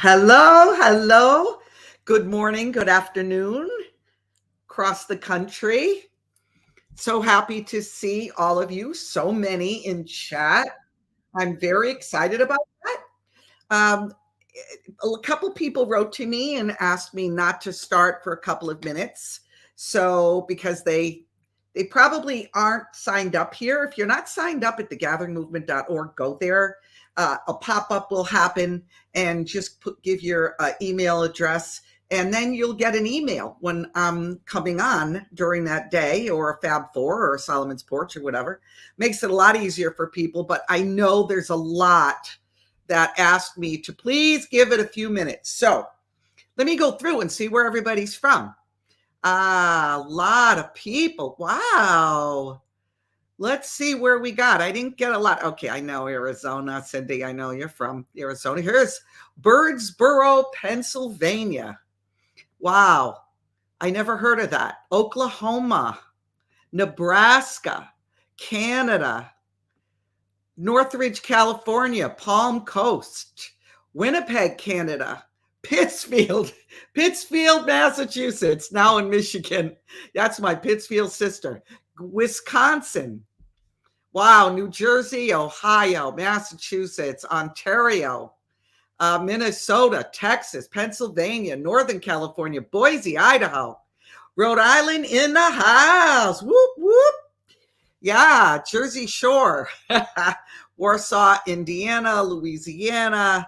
Hello, hello. Good morning, good afternoon across the country. So happy to see all of you, so many in chat. I'm very excited about that. Um, a couple people wrote to me and asked me not to start for a couple of minutes. So because they probably aren't signed up here. If you're not signed up at thegatheringmovement.org, go there. A pop-up will happen and just give your email address, and then you'll get an email when I'm coming on during that day, or a Fab Four or Solomon's Porch or whatever. Makes it a lot easier for people, but I know there's a lot that asked me to please give it a few minutes. So let me go through and see where everybody's from. A lot of people. Wow. Let's see where we got. I didn't get a lot. Okay, I know Arizona. Cindy, I know you're from Arizona. Here's Birdsboro, Pennsylvania. Wow. I never heard of that. Oklahoma, Nebraska, Canada, Northridge, California, Palm Coast, Winnipeg, Canada, Pittsfield, Massachusetts, now in Michigan. That's my Pittsfield sister. Wisconsin. Wow, New Jersey, Ohio, Massachusetts, Ontario, Minnesota, Texas, Pennsylvania, Northern California, Boise, Idaho, Rhode Island in the house. Whoop, whoop. Yeah, Jersey Shore, Warsaw, Indiana, Louisiana,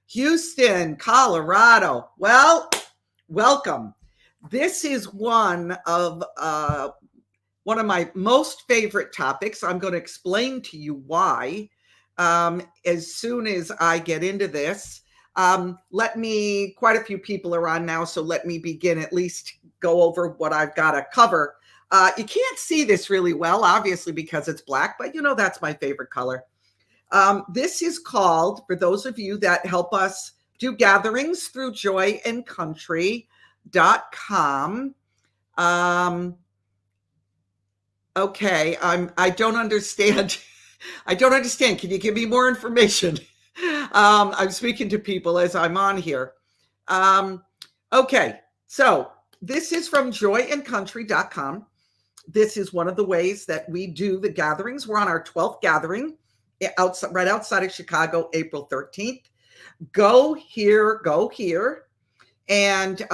Houston, Colorado. Well, welcome. This is one of my most favorite topics. I'm going to explain to you why as soon as I get into this. Quite a few people are on now, so let me begin, at least go over what I've got to cover. You can't see this really well, obviously, because it's black, but that's my favorite color. This is called, for those of you that help us do gatherings through joyandcountry.com. Okay, I don't understand. I don't understand. Can you give me more information? I'm speaking to people as I'm on here. Okay, so this is from joyandcountry.com. This is one of the ways that we do the gatherings. We're on our 12th gathering right outside of Chicago, April 13th. Go here, and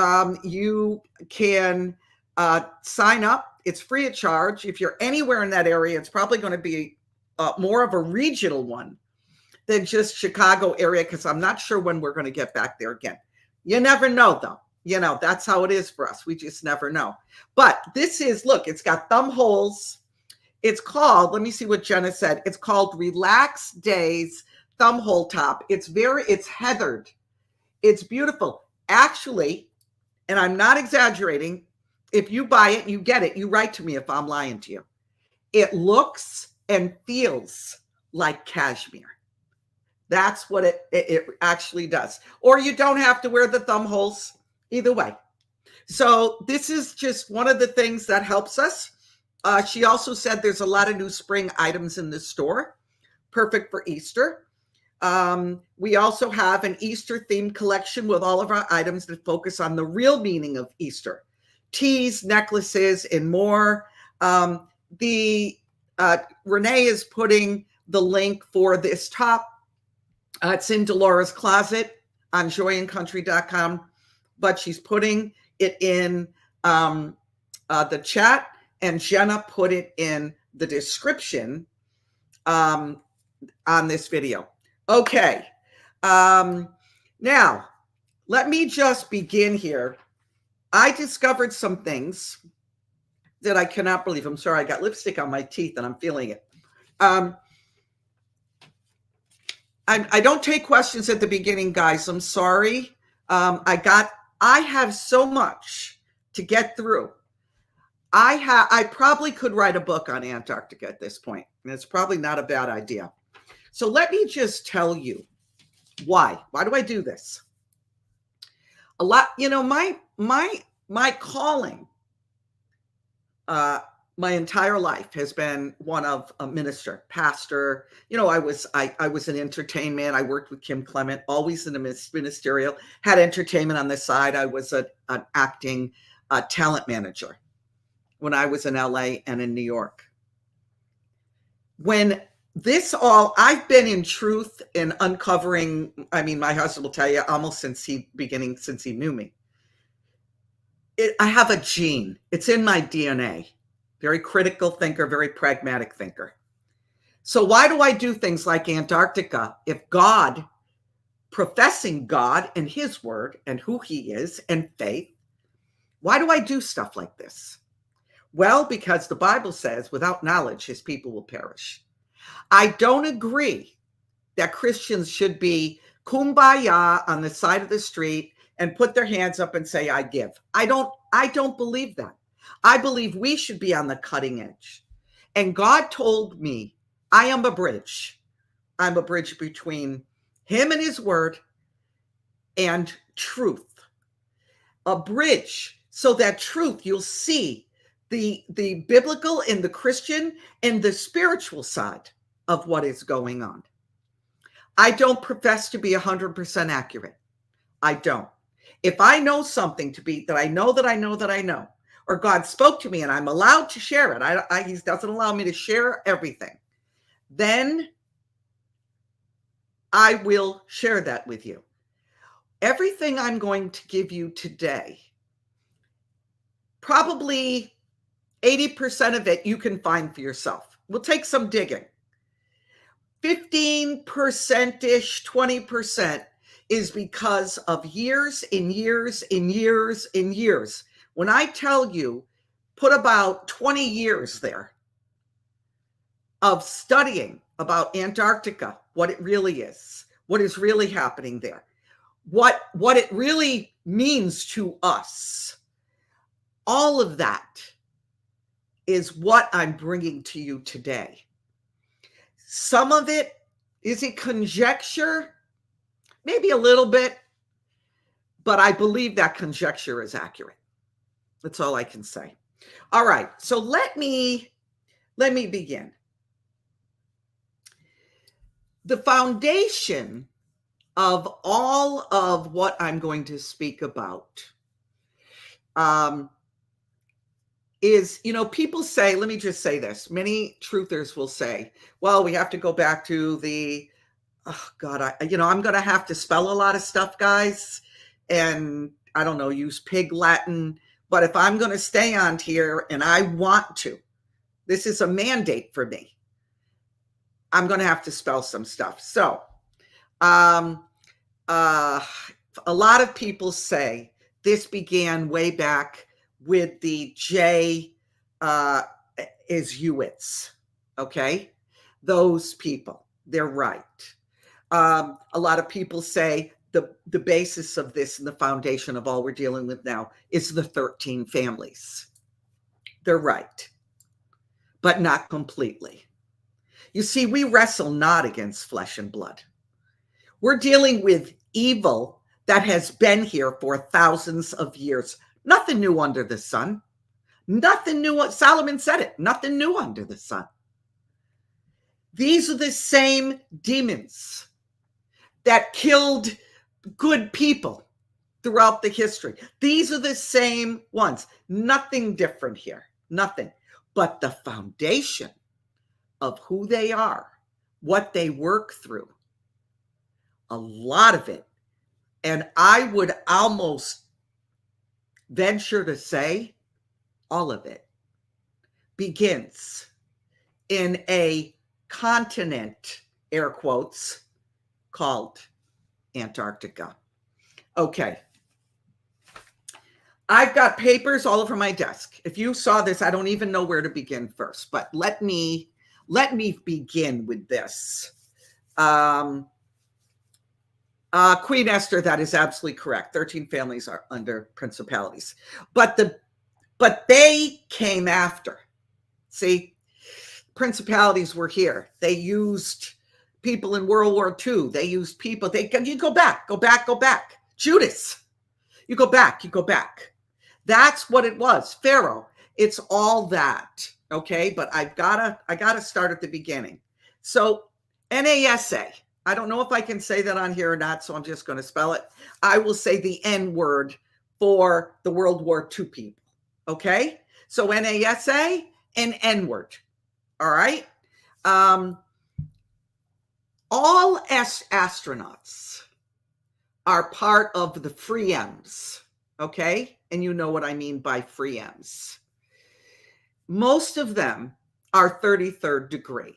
you can sign up. It's free of charge. If you're anywhere in that area, it's probably going to be more of a regional one than just Chicago area, because I'm not sure when we're going to get back there again. You never know, though. That's how it is for us. We just never know. But this is, look, it's got thumb holes. It's called, let me see what Jenna said. It's called Relax Days Thumb Hole Top. It's heathered. It's beautiful. Actually, and I'm not exaggerating, if you buy it and you get it, you write to me if I'm lying to you. It looks and feels like cashmere. That's what it actually does. Or you don't have to wear the thumb holes. Either way. So this is just one of the things that helps us. She also said there's a lot of new spring items in the store, perfect for Easter. We also have an Easter themed collection with all of our items that focus on the real meaning of Easter. Teas, necklaces, and more. Renee is putting the link for this top. It's in Delora's closet on joyandcountry.com. But she's putting it in the chat, and Jenna put it in the description on this video. Okay. Now, let me just begin here. I discovered some things that I cannot believe. I'm sorry, I got lipstick on my teeth and I'm feeling it. I don't take questions at the beginning, guys. I'm sorry. I have so much to get through. I probably could write a book on Antarctica at this point, and it's probably not a bad idea. So let me just tell you why. Why do I do this? A lot, my calling my entire life has been one of a minister, pastor. I was in entertainment. I worked with Kim Clement, always in the ministerial, had entertainment on the side. I was an acting talent manager when I was in LA and in New York. When I've been in truth and uncovering, my husband will tell you almost since he knew me. I have a gene. It's in my DNA. Very critical thinker, very pragmatic thinker. So why do I do things like Antarctica if God, professing God and his word and who he is and faith, why do I do stuff like this? Well, because the Bible says without knowledge, his people will perish. I don't agree that Christians should be kumbaya on the side of the street and put their hands up and say, I give. I don't believe that. I believe we should be on the cutting edge. And God told me, I am a bridge. I'm a bridge between him and his word and truth. A bridge so that truth, you'll see the biblical and the Christian and the spiritual side of what is going on. I don't profess to be 100% accurate. I don't. If I know something that I know, or God spoke to me and I'm allowed to share it, he doesn't allow me to share everything, then I will share that with you. Everything I'm going to give you today, probably 80% of it you can find for yourself. We'll take some digging. 15%-ish, 20% is because of years and years and years and years. When I tell you, put about 20 years there of studying about Antarctica, what it really is, what is really happening there, what it really means to us. All of that is what I'm bringing to you today. Some of it, is it conjecture? Maybe a little bit, but I believe that conjecture is accurate. That's all I can say. All right, so let me begin. The foundation of all of what I'm going to speak about is, people say, let me just say this, many truthers will say, well, we have to go back to I'm going to have to spell a lot of stuff, guys, and I don't know, use pig Latin. But if I'm going to stay on here and I want to, this is a mandate for me, I'm going to have to spell some stuff. So a lot of people say this began way back with the Jesuits, okay? Those people, they're right. A lot of people say the basis of this and the foundation of all we're dealing with now is the 13 families. They're right, but not completely. You see, we wrestle not against flesh and blood. We're dealing with evil that has been here for thousands of years. Nothing new under the sun. Nothing new. Solomon said it. Nothing new under the sun. These are the same demons that killed good people throughout the history. These are the same ones. Nothing different here. Nothing. But the foundation of who they are, what they work through, a lot of it, and I would almost venture to say all of it, begins in a continent, air quotes, called Antarctica. Okay. I've got papers all over my desk. If you saw this, I don't even know where to begin first, but let me begin with this. Queen Esther, that is absolutely correct. 13 families are under principalities, but they came after. See, principalities were here. They used people in World War II. They used people. You go back. Judas, you go back. That's what it was. Pharaoh. It's all that. Okay, but I gotta start at the beginning. So NASA, I don't know if I can say that on here or not, so I'm just going to spell it. I will say the N word for the World War II people. Okay, so NASA and N word. All right. All astronauts are part of the free M's. Okay, and you know what I mean by free M's. Most of them are 33rd degree.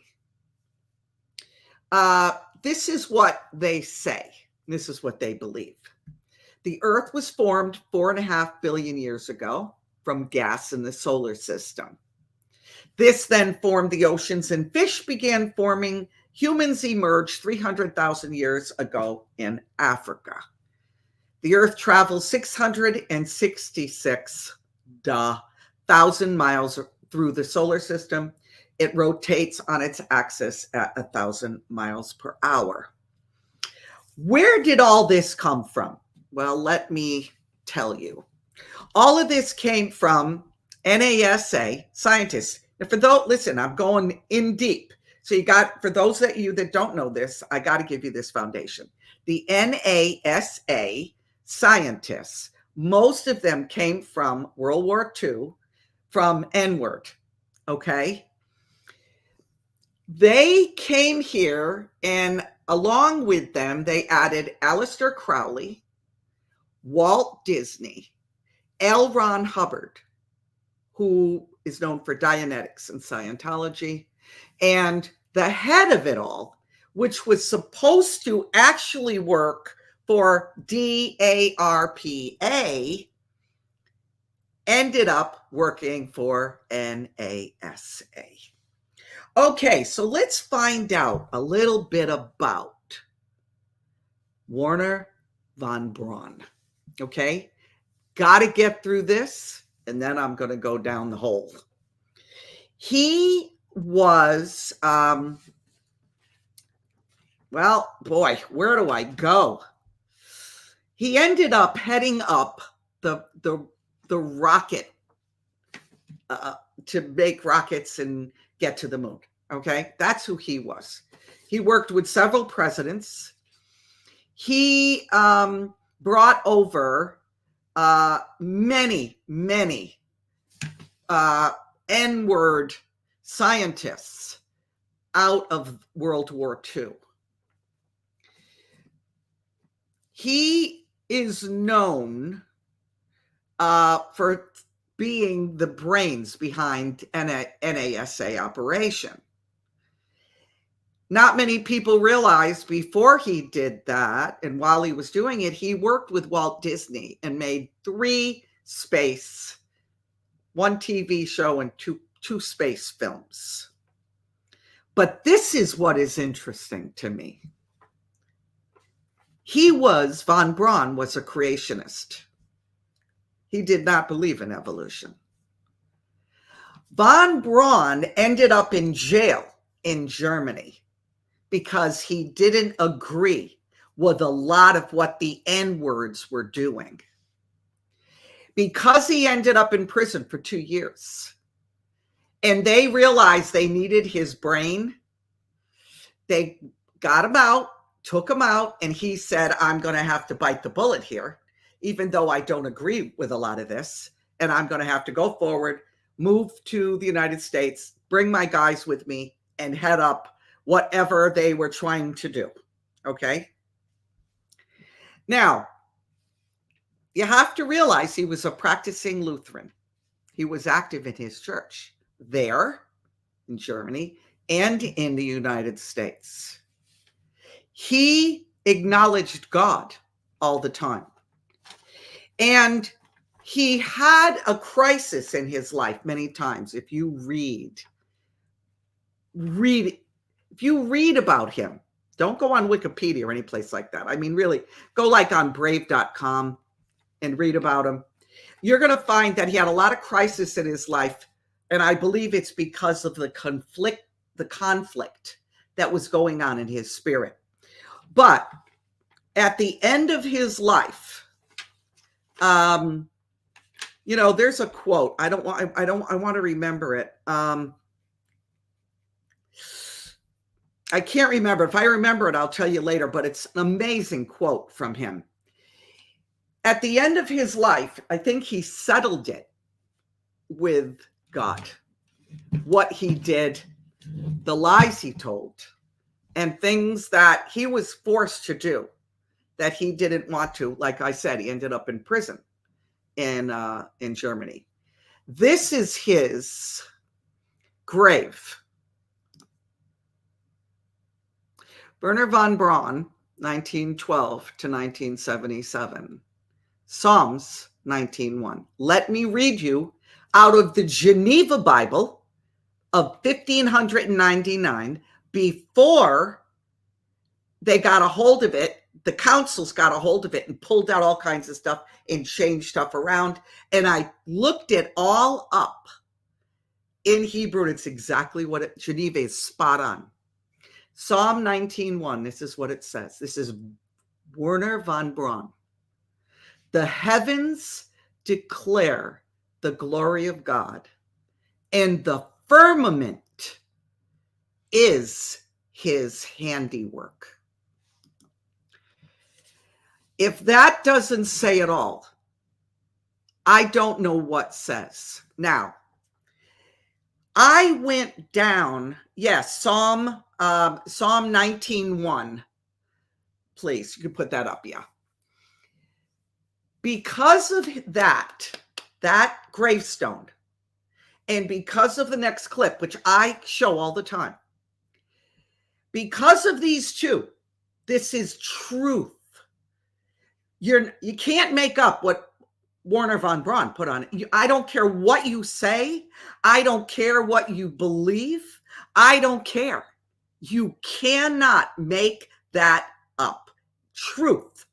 This is what they say. This is what they believe. The Earth was formed 4.5 billion years ago from gas in the solar system. This then formed the oceans and fish began forming. Humans emerged 300,000 years ago in Africa. The Earth travels 666,000 miles through the solar system. It rotates on its axis at 1,000 miles per hour. Where did all this come from? Well, let me tell you. All of this came from NASA scientists. And for those, listen, I'm going in deep. So you got, for those of you that don't know this, I got to give you this foundation. The NASA scientists, most of them came from World War II, from N-word, okay? They came here, and along with them, they added Aleister Crowley, Walt Disney, L. Ron Hubbard, who is known for Dianetics and Scientology, and the head of it all, which was supposed to actually work for DARPA, ended up working for NASA. Okay, so let's find out a little bit about Wernher von Braun. Okay, got to get through this, and then I'm going to go down the hole. He was, well, boy, where do I go? He ended up heading up the rocket to make rockets and get to the moon. Okay, that's who he was. He worked with several presidents. He brought over many N-word scientists out of World War II. He is known for being the brains behind NASA operation. Not many people realize before he did that, and while he was doing it, he worked with Walt Disney and made 3 space, 1 TV show, and two space films. But this is what is interesting to me. Von Braun was a creationist. He did not believe in evolution. Von Braun ended up in jail in Germany because he didn't agree with a lot of what the N-words were doing. Because he ended up in prison for 2 years, and they realized they needed his brain, they got him out, took him out, and he said, I'm going to have to bite the bullet here, even though I don't agree with a lot of this, and I'm going to have to go forward, move to the United States, bring my guys with me, and head up whatever they were trying to do. Okay? Now, you have to realize he was a practicing Lutheran. He was active in his church there in Germany and in the United States. He acknowledged God all the time. And he had a crisis in his life many times. If you read about him, don't go on Wikipedia or any place like that. I mean, really, go like on brave.com and read about him. You're going to find that he had a lot of crisis in his life. And I believe it's because of the conflict that was going on in his spirit. But at the end of his life, There's a quote. I want to remember it. I can't remember. If I remember it, I'll tell you later, but it's an amazing quote from him. At the end of his life, I think he settled it with God. What he did, the lies he told, and things that he was forced to do that he didn't want to. Like I said, he ended up in prison in Germany. This is his grave. Wernher von Braun, 1912 to 1977. Psalms 19:1. Let me read you out of the Geneva Bible of 1599, before they got a hold of it. The councils got a hold of it and pulled out all kinds of stuff and changed stuff around. And I looked it all up in Hebrew, and it's exactly what Geneva is spot on. Psalm 19:1, this is what it says. This is Wernher von Braun. The heavens declare the glory of God, and the firmament is his handiwork. If that doesn't say it all, I don't know what says. Now, I went down, yes, Psalm 19:1. Please, you can put that up, yeah. Because of that gravestone, and because of the next clip, which I show all the time, because of these two, this is truth. You can't make up what Wernher von Braun put on it. I don't care what you say. I don't care what you believe. I don't care. You cannot make that up. Truth.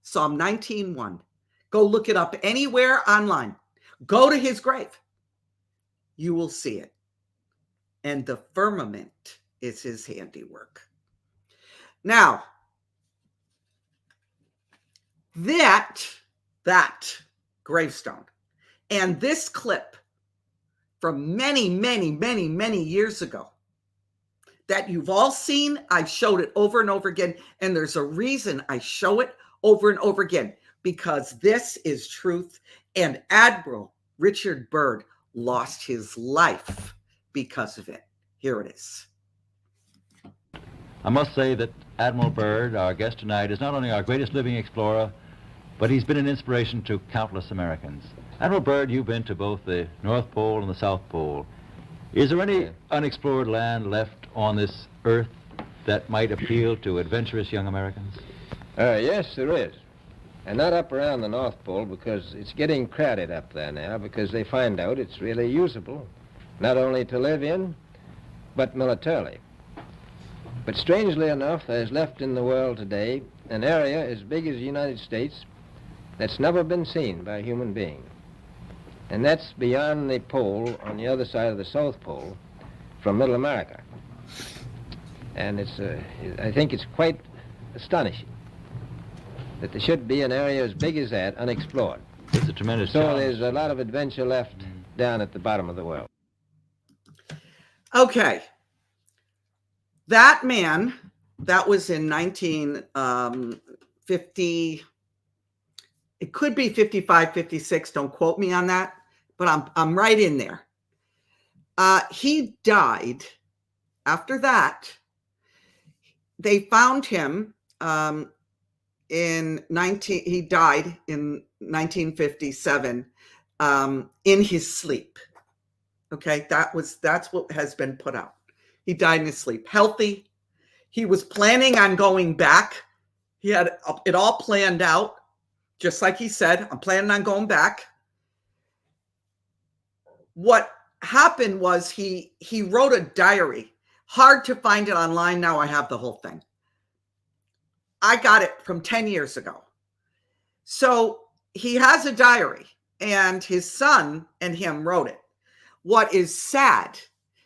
Psalm 19:1. Go look it up anywhere online. Go to his grave. You will see it. And the firmament is his handiwork. Now, that gravestone and this clip from many, many, many, many years ago that you've all seen, I've showed it over and over again. And there's a reason I show it over and over again, because this is truth. And Admiral Richard Byrd lost his life because of it. Here it is. I must say that Admiral Byrd, our guest tonight, is not only our greatest living explorer, but he's been an inspiration to countless Americans. Admiral Byrd, you've been to both the North Pole and the South Pole. Is there any unexplored land left on this earth that might appeal to adventurous young Americans? Yes, there is. And not up around the North Pole, because it's getting crowded up there now, because they find out it's really usable, not only to live in, but militarily. But strangely enough, there's left in the world today an area as big as the United States that's never been seen by a human being. And that's beyond the pole on the other side of the South Pole from Middle America. And I think it's quite astonishing that there should be an area as big as that unexplored. It's a tremendous So challenge. there's a lot of adventure left down at the bottom of the world. Okay. That man, that was in 1950. It could be 55, 56. Don't quote me on that, but I'm right in there. He died. After that, they found him he died in 1957 in his sleep. Okay, that's what has been put out. He died in his sleep, healthy. He was planning on going back. He had it all planned out, just like he said, I'm planning on going back. What happened was he wrote a diary. Hard to find it online now. I have the whole thing. I got it from 10 years ago. So he has a diary, and his son and him wrote it. What is sad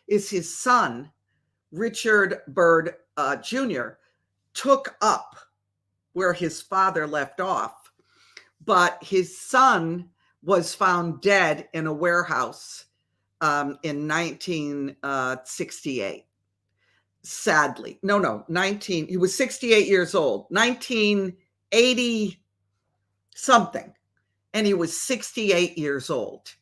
is his son, Richard Byrd Jr., took up where his father left off. But his son was found dead in a warehouse in 1968. Sadly. No, he was 68 years old, 1980 something. And he was 68 years old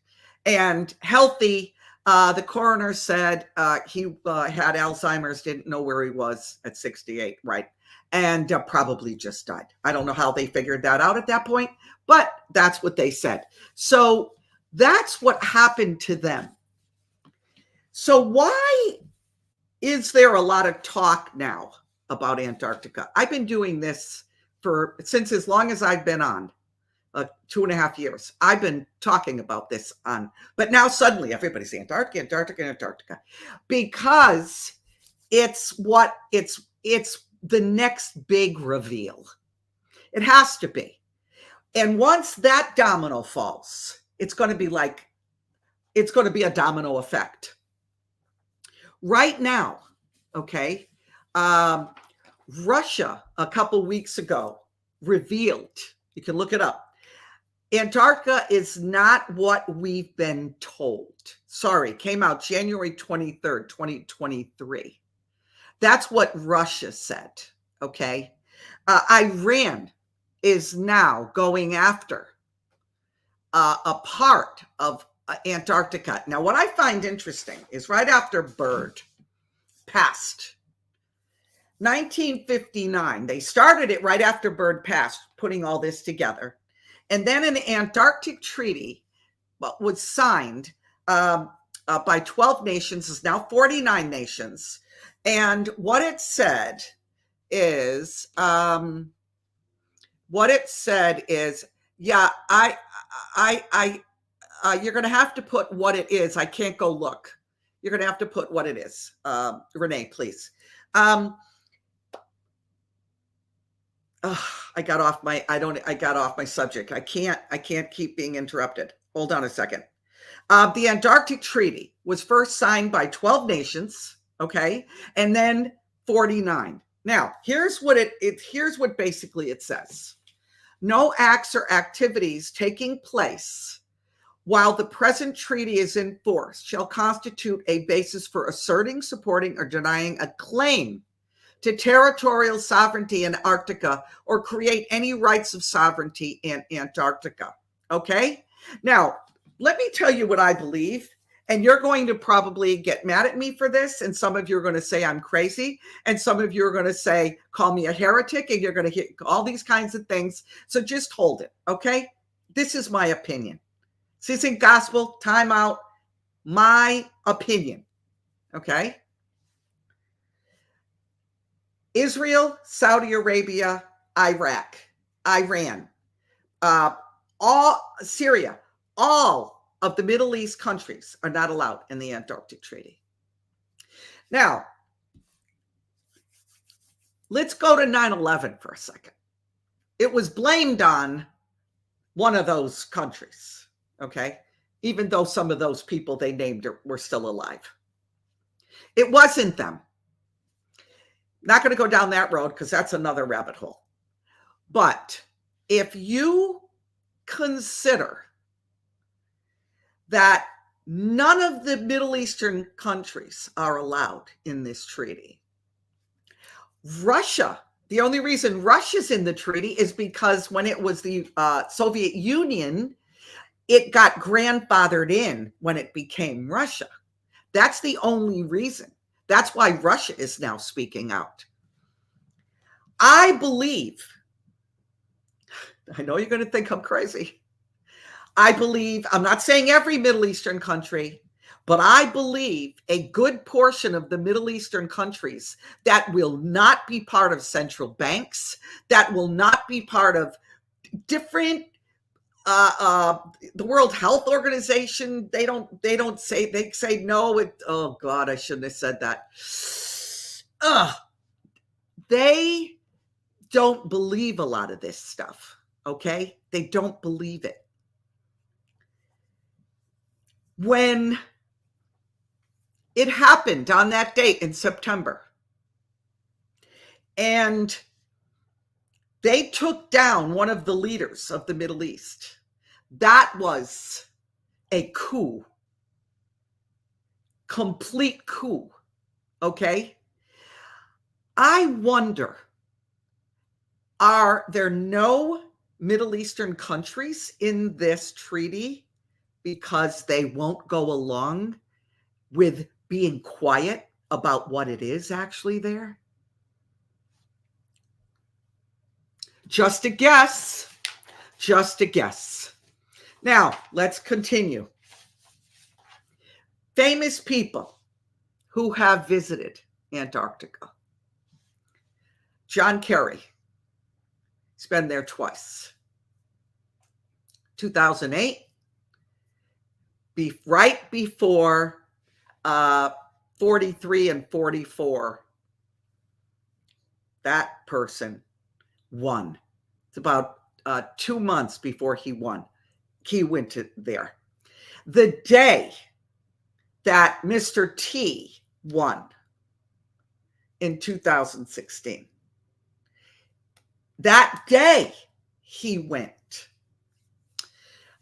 and healthy. The coroner said he had Alzheimer's, didn't know where he was at 68, right? And probably just died. I don't know how they figured that out at that point, but that's what they said. So that's what happened to them. So why is there a lot of talk now about Antarctica? I've been doing this since as long as I've been on. 2.5 years. I've been talking about this but now suddenly everybody's Antarctica, because it's the next big reveal. It has to be. And once that domino falls, it's going to be a domino effect. Right now, okay, Russia a couple weeks ago revealed, you can look it up, Antarctica is not what we've been told. Sorry, came out January 23rd, 2023. That's what Russia said, okay? Iran is now going after a part of Antarctica. Now, what I find interesting is right after Byrd passed, 1959, they started it right after Byrd passed, putting all this together. And then an Antarctic Treaty was signed by 12 nations, is now 49 nations. And what it said is, you're going to have to put what it is. I can't go look. You're going to have to put what it is. Renee, please. I got off my subject. I can't keep being interrupted. Hold on a second. The Antarctic Treaty was first signed by 12 nations, okay? And then 49. Now, here's what basically it says. No acts or activities taking place while the present treaty is in force shall constitute a basis for asserting, supporting, or denying a claim to territorial sovereignty in Antarctica or create any rights of sovereignty in Antarctica. Okay? Now, let me tell you what I believe, and you're going to probably get mad at me for this, and some of you are going to say I'm crazy, and some of you are going to say, call me a heretic, and you're going to hear all these kinds of things. So just hold it, okay? This is my opinion. This isn't gospel, time out, my opinion, okay? Israel, Saudi Arabia, Iraq, Iran, Syria, all of the Middle East countries are not allowed in the Antarctic Treaty. Now, let's go to 9/11 for a second. It was blamed on one of those countries, okay? Even though some of those people they named were still alive. It wasn't them. Not going to go down that road because that's another rabbit hole. But if you consider that none of the Middle Eastern countries are allowed in this treaty, Russia, the only reason Russia's in the treaty is because when it was the Soviet Union, it got grandfathered in when it became Russia. That's the only reason. That's why Russia is now speaking out. I believe, I know you're going to think I'm crazy. I believe, I'm not saying every Middle Eastern country, but I believe a good portion of the Middle Eastern countries that will not be part of central banks, that will not be part of different the World Health Organization, they say no. Oh God, I shouldn't have said that. They don't believe a lot of this stuff. Okay, they don't believe it. When it happened on that date in September, and they took down one of the leaders of the Middle East, That was a coup, complete coup, okay? I wonder, are there no Middle Eastern countries in this treaty because they won't go along with being quiet about what it is actually there? Just a guess. Just a guess. Now, let's continue. Famous people who have visited Antarctica. John Kerry. He's been there twice. 2008, right before 43 and 44, that person won. It's about 2 months before he won. He went there. The day that Mr. T won in 2016, that day he went.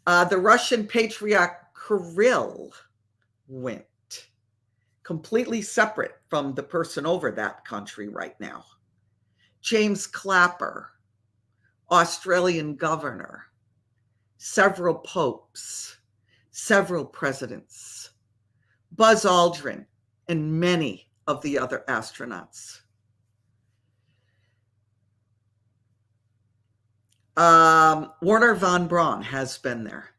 The Russian patriarch Kirill went, completely separate from the person over that country right now. James Clapper, Australian governor, several popes, several presidents, Buzz Aldrin, and many of the other astronauts. Wernher von Braun has been there.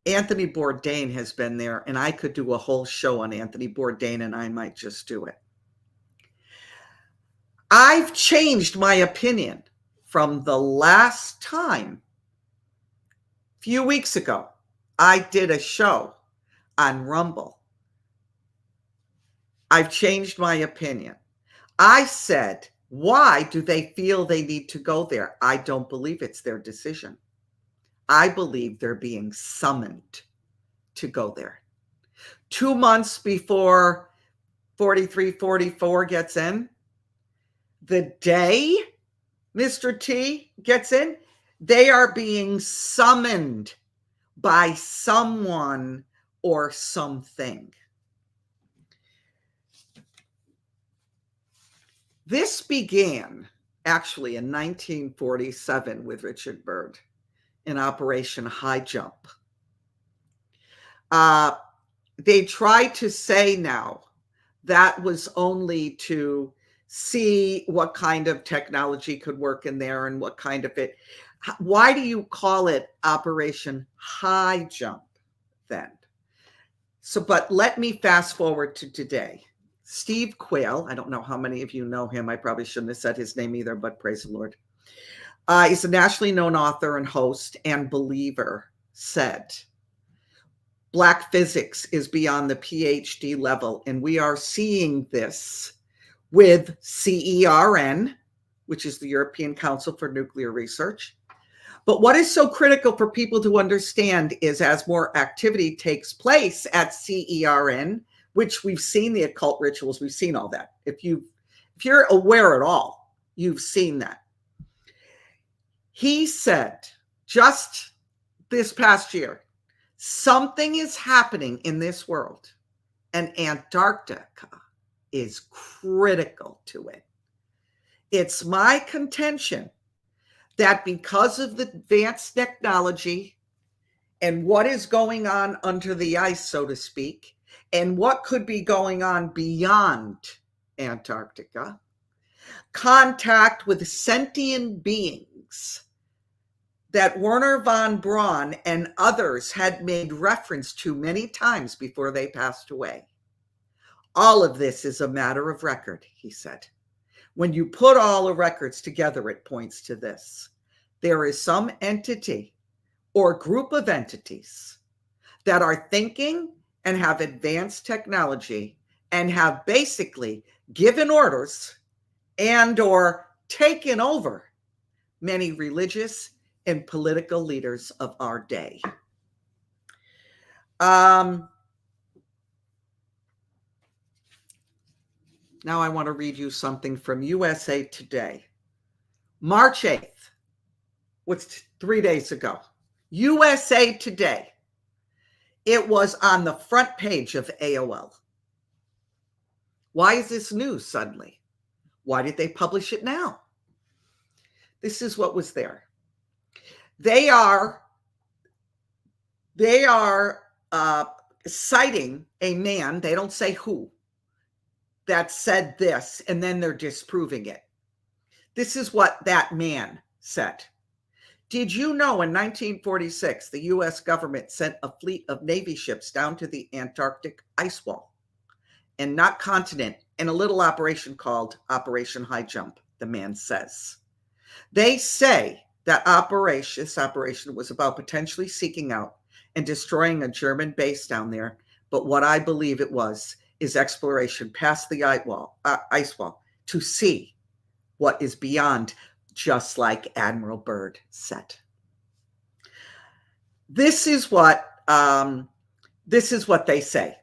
Anthony Bourdain has been there, and I could do a whole show on Anthony Bourdain, and I might just do it. I've changed my opinion from the last time. A few weeks ago, I did a show on Rumble. I've changed my opinion. I said, why do they feel they need to go there? I don't believe it's their decision. I believe they're being summoned to go there. 2 months before 43, 44 gets in, the day Mr. T gets in, they are being summoned by someone or something. This began actually in 1947 with Richard Byrd in Operation High Jump. They try to say now that was only to see what kind of technology could work in there and what kind of it. Why do you call it Operation High Jump then? So, but let me fast forward to today. Steve Quayle, I don't know how many of you know him. I probably shouldn't have said his name either, but praise the Lord. He's a nationally known author and host and believer, said, Black physics is beyond the PhD level, and we are seeing this with CERN, which is the European Council for Nuclear Research. But what is so critical for people to understand is as more activity takes place at CERN, which we've seen the occult rituals, we've seen all that. If you're aware at all, you've seen that. He said just this past year, something is happening in this world, and Antarctica is critical to it. It's my contention that because of the advanced technology and what is going on under the ice, so to speak, and what could be going on beyond Antarctica, contact with sentient beings that Wernher von Braun and others had made reference to many times before they passed away. All of this is a matter of record, he said. When you put all the records together, it points to this. There is some entity or group of entities that are thinking and have advanced technology and have basically given orders and or taken over many religious and political leaders of our day. Now I want to read you something from USA Today. March 8th, what's 3 days ago, USA Today. It was on the front page of AOL. Why is this news suddenly? Why did they publish it now? This is what was there. They are citing a man, they don't say who, that said this, and then they're disproving it. This is what that man said. Did you know in 1946, the US government sent a fleet of Navy ships down to the Antarctic ice wall, and not continent, in a little operation called Operation High Jump, the man says. They say that this operation was about potentially seeking out and destroying a German base down there. But what I believe it was is exploration past the ice wall to see what is beyond, just like Admiral Byrd said. This is what they say.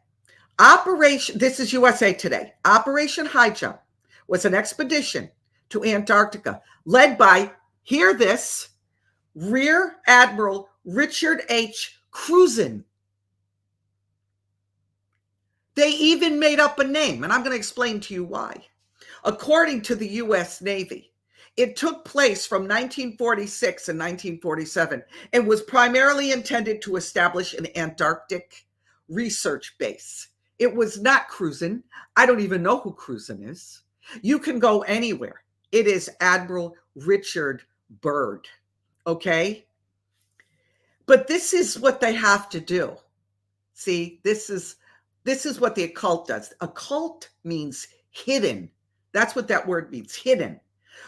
This is USA Today. Operation High Jump was an expedition to Antarctica led by, hear this, Rear Admiral Richard H. Cruzen. They even made up a name, and I'm going to explain to you why. According to the U.S. Navy, it took place from 1946 and 1947 and was primarily intended to establish an Antarctic research base. It was not Cruzen. I don't even know who Cruzen is. You can go anywhere. It is Admiral Richard Byrd. Okay? But this is what they have to do. See, this is what the occult does. Occult means hidden. That's what that word means, hidden.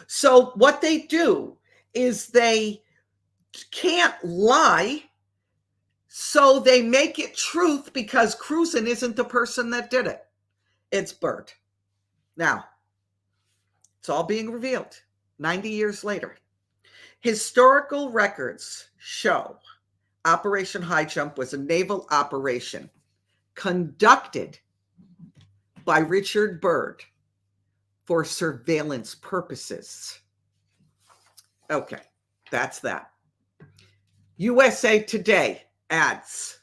So what they do is they can't lie, so they make it truth because Cruzen isn't the person that did it. It's Byrd. Now, it's all being revealed 90 years later. Historical records show Operation High Jump was a naval operation conducted by Richard Byrd for surveillance purposes. Okay, that's that. USA Today adds,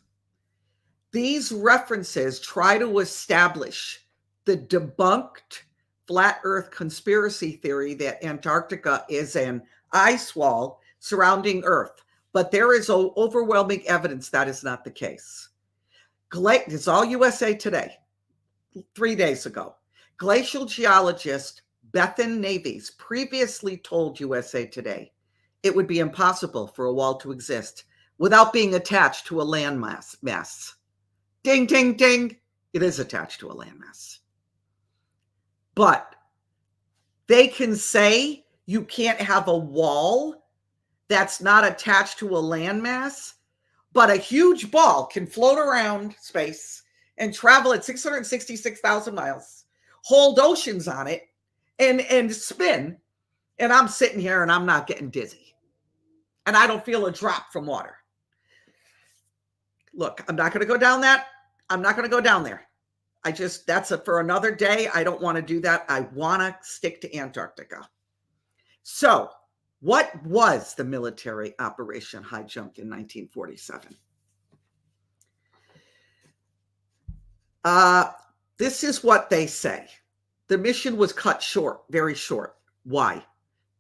these references try to establish the debunked flat Earth conspiracy theory that Antarctica is an ice wall surrounding Earth, but there is overwhelming evidence that is not the case. It's all USA Today, 3 days ago. Glacial geologist Bethan Navies previously told USA Today it would be impossible for a wall to exist without being attached to a landmass. Ding, ding, ding. It is attached to a landmass. But they can say you can't have a wall that's not attached to a landmass, but a huge ball can float around space and travel at 666,000 miles, hold oceans on it, and spin. And I'm sitting here and I'm not getting dizzy. And I don't feel a drop from water. Look, I'm not going to go down that. I'm not going to go down there. That's for another day. I don't want to do that. I want to stick to Antarctica. So, what was the military Operation High Jump in 1947? This is what they say. The mission was cut short, very short. Why?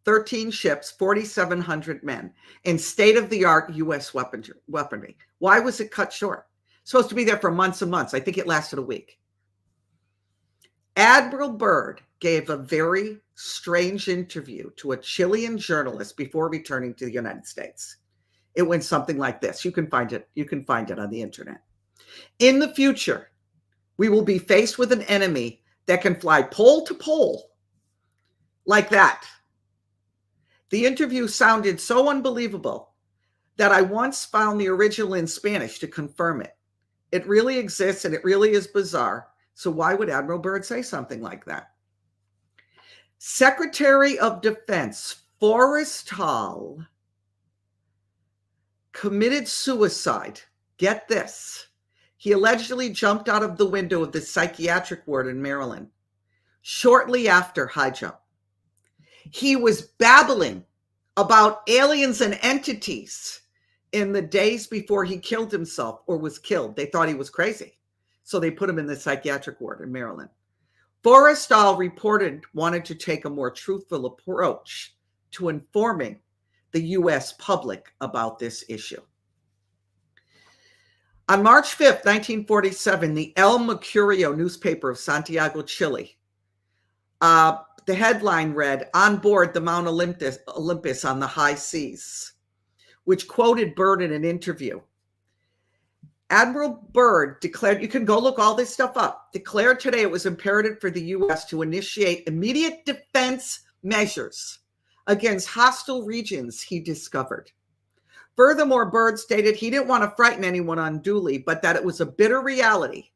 13 ships, 4,700 men, and state-of-the-art U.S. weaponry. Why was it cut short? Supposed to be there for months and months. I think it lasted a week. Admiral Byrd gave a very strange interview to a Chilean journalist before returning to the United States. It went something like this. You can find it. You can find it on the internet. In the future, we will be faced with an enemy that can fly pole to pole like that. The interview sounded so unbelievable that I once found the original in Spanish to confirm it. It really exists and it really is bizarre. So why would Admiral Byrd say something like that? Secretary of Defense Forrestal committed suicide. Get this. He allegedly jumped out of the window of the psychiatric ward in Maryland shortly after High Jump. He was babbling about aliens and entities in the days before he killed himself or was killed. They thought he was crazy. So they put him in the psychiatric ward in Maryland. Forrestal reported wanted to take a more truthful approach to informing the U.S. public about this issue. On March 5th, 1947, the El Mercurio newspaper of Santiago, Chile, the headline read, "On board the Mount Olympus on the high seas," which quoted Byrd in an interview. Admiral Byrd declared, you can go look all this stuff up, declared today it was imperative for the U.S. to initiate immediate defense measures against hostile regions he discovered. Furthermore, Byrd stated he didn't want to frighten anyone unduly, but that it was a bitter reality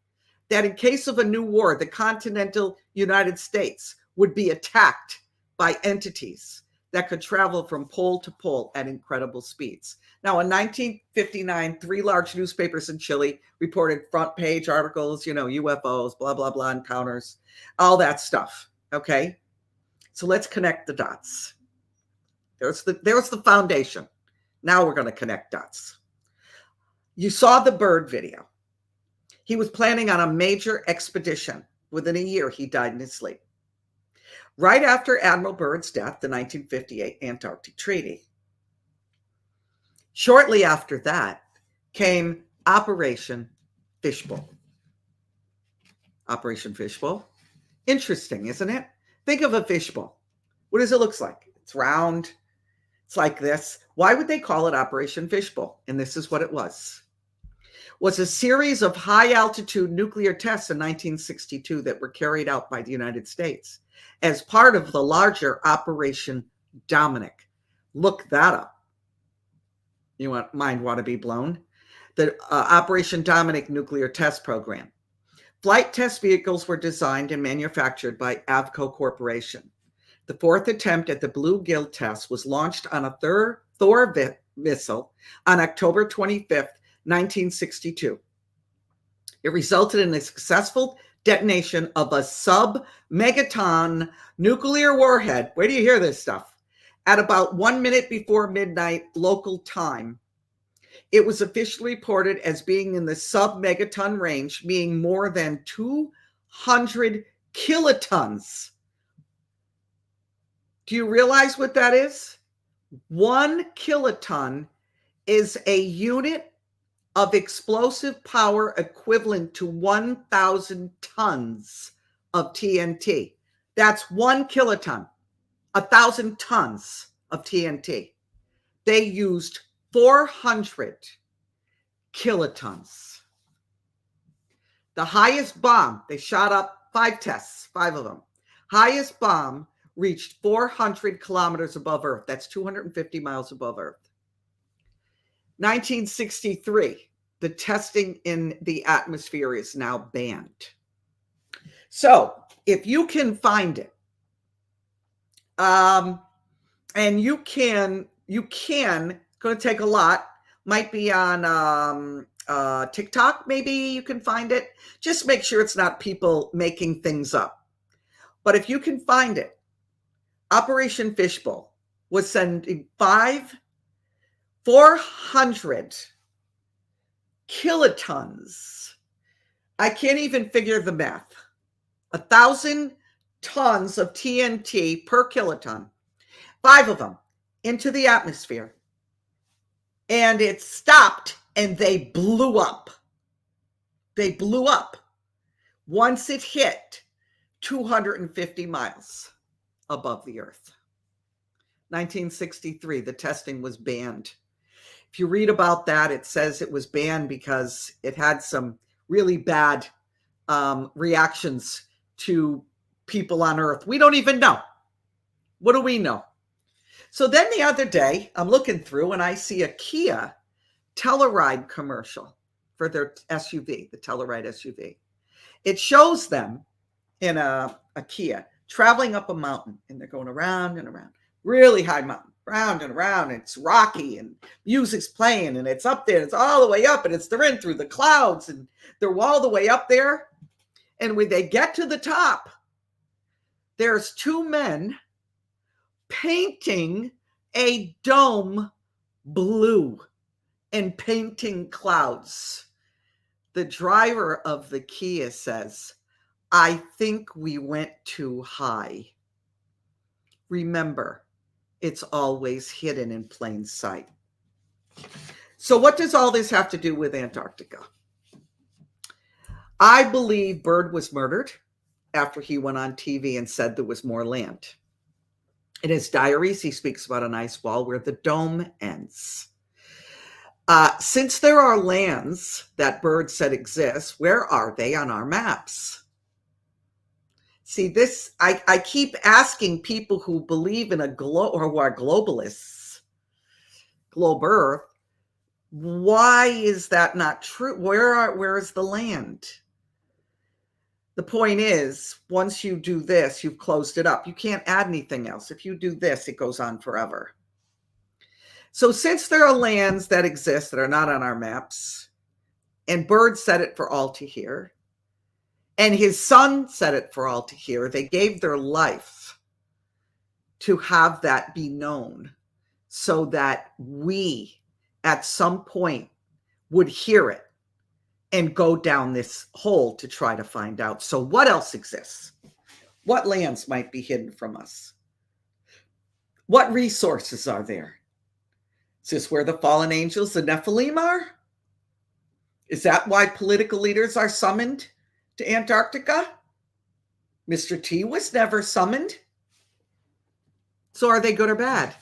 that in case of a new war, the continental United States would be attacked by entities that could travel from pole to pole at incredible speeds. Now, in 1959, 3 large newspapers in Chile reported front page articles, UFOs, blah, blah, blah, encounters, all that stuff. Okay. So let's connect the dots. There's the foundation. Now we're going to connect dots. You saw the Byrd video. He was planning on a major expedition. Within a year, he died in his sleep. Right after Admiral Byrd's death, the 1958 Antarctic Treaty. Shortly after that came Operation Fishbowl. Operation Fishbowl. Interesting, isn't it? Think of a fishbowl. What does it look like? It's round. It's like this. Why would they call it Operation Fishbowl? And this is what it was a series of high-altitude nuclear tests in 1962 that were carried out by the United States as part of the larger Operation Dominic. Look that up. Mind want to be blown? The Operation Dominic nuclear test program. Flight test vehicles were designed and manufactured by Avco Corporation. The 4th attempt at the Bluegill test was launched on a Thor missile on October 25th, 1962. It resulted in the successful detonation of a sub-megaton nuclear warhead. Where do you hear this stuff? At about 1 minute before midnight local time. It was officially reported as being in the sub-megaton range, meaning more than 200 kilotons. Do you realize what that is? 1 kiloton is a unit of explosive power equivalent to 1,000 tons of TNT. That's 1 kiloton, 1,000 tons of TNT. They used 400 kilotons. The highest bomb, they shot up 5 tests, 5 of them. Highest bomb reached 400 kilometers above Earth. That's 250 miles above Earth. 1963, the testing in the atmosphere is now banned. So if you can find it, and you can, going to take a lot, might be on TikTok, maybe you can find it. Just make sure it's not people making things up. But if you can find it, Operation Fishbowl was sending 400 kilotons. I can't even figure the math. 1,000 tons of TNT per kiloton, 5 of them into the atmosphere. And it stopped and they blew up. They blew up once it hit 250 miles above the Earth. 1963, the testing was banned. If you read about that, it says it was banned because it had some really bad reactions to people on Earth. We don't even know. What do we know? So then the other day, I'm looking through and I see a Kia Telluride commercial for their SUV, the Telluride SUV. It shows them in a Kia traveling up a mountain, and they're going around and around, really high mountain, round and around. And it's rocky and music's playing and it's up there. It's all the way up and they're in through the clouds and they're all the way up there. And when they get to the top, there's 2 men painting a dome blue and painting clouds. The driver of the Kia says, I think we went too high. Remember, it's always hidden in plain sight. So what does all this have to do with Antarctica? I believe Byrd was murdered after he went on TV and said there was more land. In his diaries, he speaks about an ice wall where the dome ends. Since there are lands that Byrd said exist, where are they on our maps? See, this, I keep asking people who believe in or who are globalists, globe Earth, why is that not true? Where is the land? The point is, once you do this, you've closed it up. You can't add anything else. If you do this, it goes on forever. So since there are lands that exist that are not on our maps, and Byrd said it for all to hear, and his son said it for all to hear, they gave their life to have that be known so that we at some point would hear it and go down this hole to try to find out. So what else exists? What lands might be hidden from us? What resources are there? Is this where the fallen angels, the Nephilim, are? Is that why political leaders are summoned to Antarctica? Mr. T was never summoned. So are they good or bad?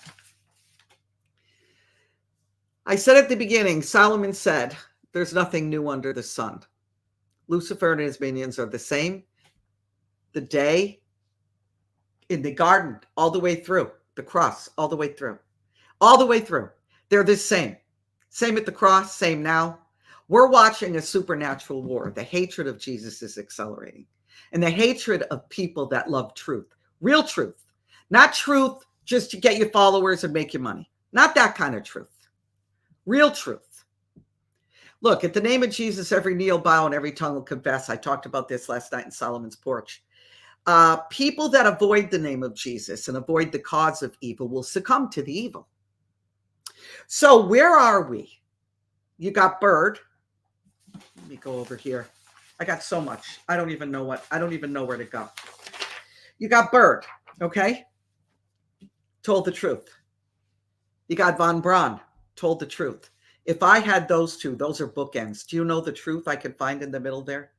I said at the beginning, Solomon said, there's nothing new under the sun. Lucifer and his minions are the same. The day in the garden, all the way through, the cross, all the way through. All the way through. They're the same. Same at the cross, same now. We're watching a supernatural war. The hatred of Jesus is accelerating. And the hatred of people that love truth. Real truth. Not truth just to get you followers and make you money. Not that kind of truth. Real truth. Look, at the name of Jesus, every knee will bow and every tongue will confess. I talked about this last night in Solomon's porch. People that avoid the name of Jesus and avoid the cause of evil will succumb to the evil. So where are we? You got Byrd. Let me go over here. I got so much. I don't even know where to go. You got Byrd, okay? Told the truth. You got von Braun, told the truth. If I had those two, those are bookends. Do you know the truth I can find in the middle there?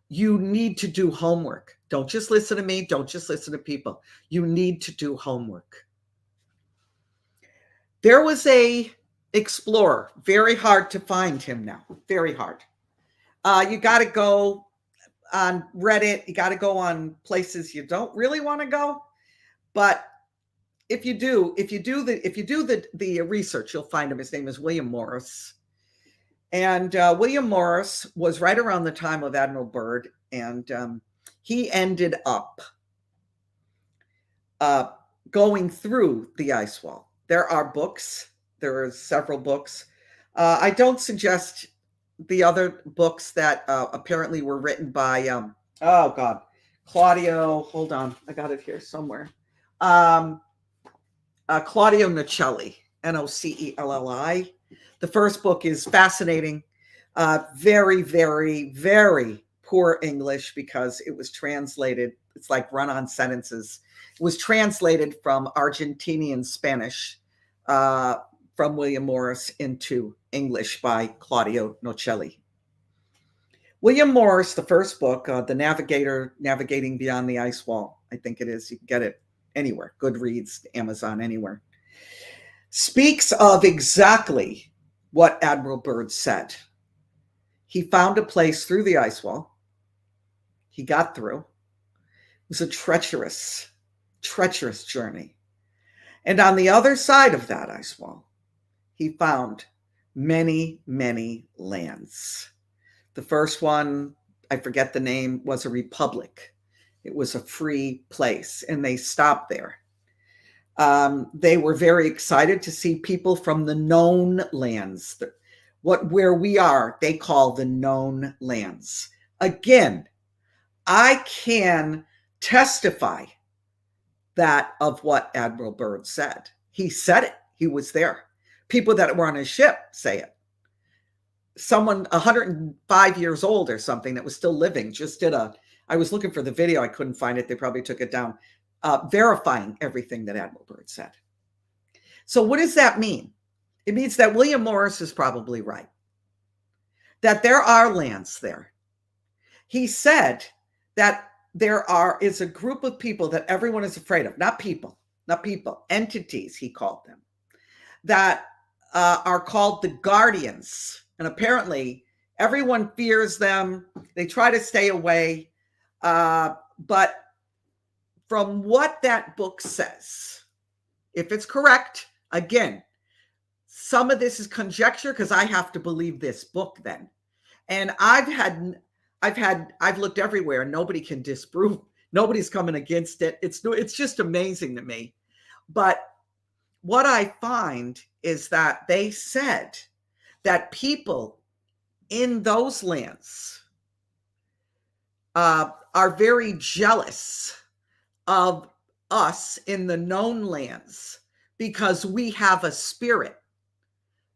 You need to do homework. Don't just listen to me. Don't just listen to people. You need to do homework. There was a explorer. Very hard to find him now. Very hard. You got to go on Reddit. You got to go on places you don't really want to go. But if you do the research, you'll find him. His name is William Morris. And William Morris was right around the time of Admiral Byrd, and he ended up going through the ice wall. There are books. There are several books. I don't suggest the other books that apparently were written by, Claudio. Hold on. I got it here somewhere. Claudio Nocelli, Nocelli. The first book is fascinating. Very, very, very poor English because it was translated. It's like run-on sentences. It was translated from Argentinian Spanish from William Morris into English by Claudio Nocelli. William Morris, the first book, The Navigator, Navigating Beyond the Ice Wall. I think it is. You can get it anywhere. Goodreads, Amazon, anywhere. Speaks of exactly what Admiral Byrd said. He found a place through the ice wall. He got through. It was a treacherous journey. And on the other side of that ice wall, he found many, many lands. The first one, I forget the name, was a republic. It was a free place, and they stopped there. They were very excited to see people from the known lands. Where we are, they call the known lands. Again, I can testify that of what Admiral Byrd said. He said it. He was there. People that were on his ship say it. Someone 105 years old or something that was still living just did I was looking for the video. I couldn't find it. They probably took it down, verifying everything that Admiral Byrd said. So what does that mean? It means that William Morris is probably right, that there are lands there. He said that there is a group of people that everyone is afraid of, not people, entities, he called them, that are called the guardians. And apparently everyone fears them. They try to stay away. But from what that book says, if it's correct, again, some of this is conjecture because I have to believe this book then. And I've looked everywhere and nobody can disprove. Nobody's coming against it. It's just amazing to me. But what I find is that they said that people in those lands are very jealous of us in the known lands because we have a spirit,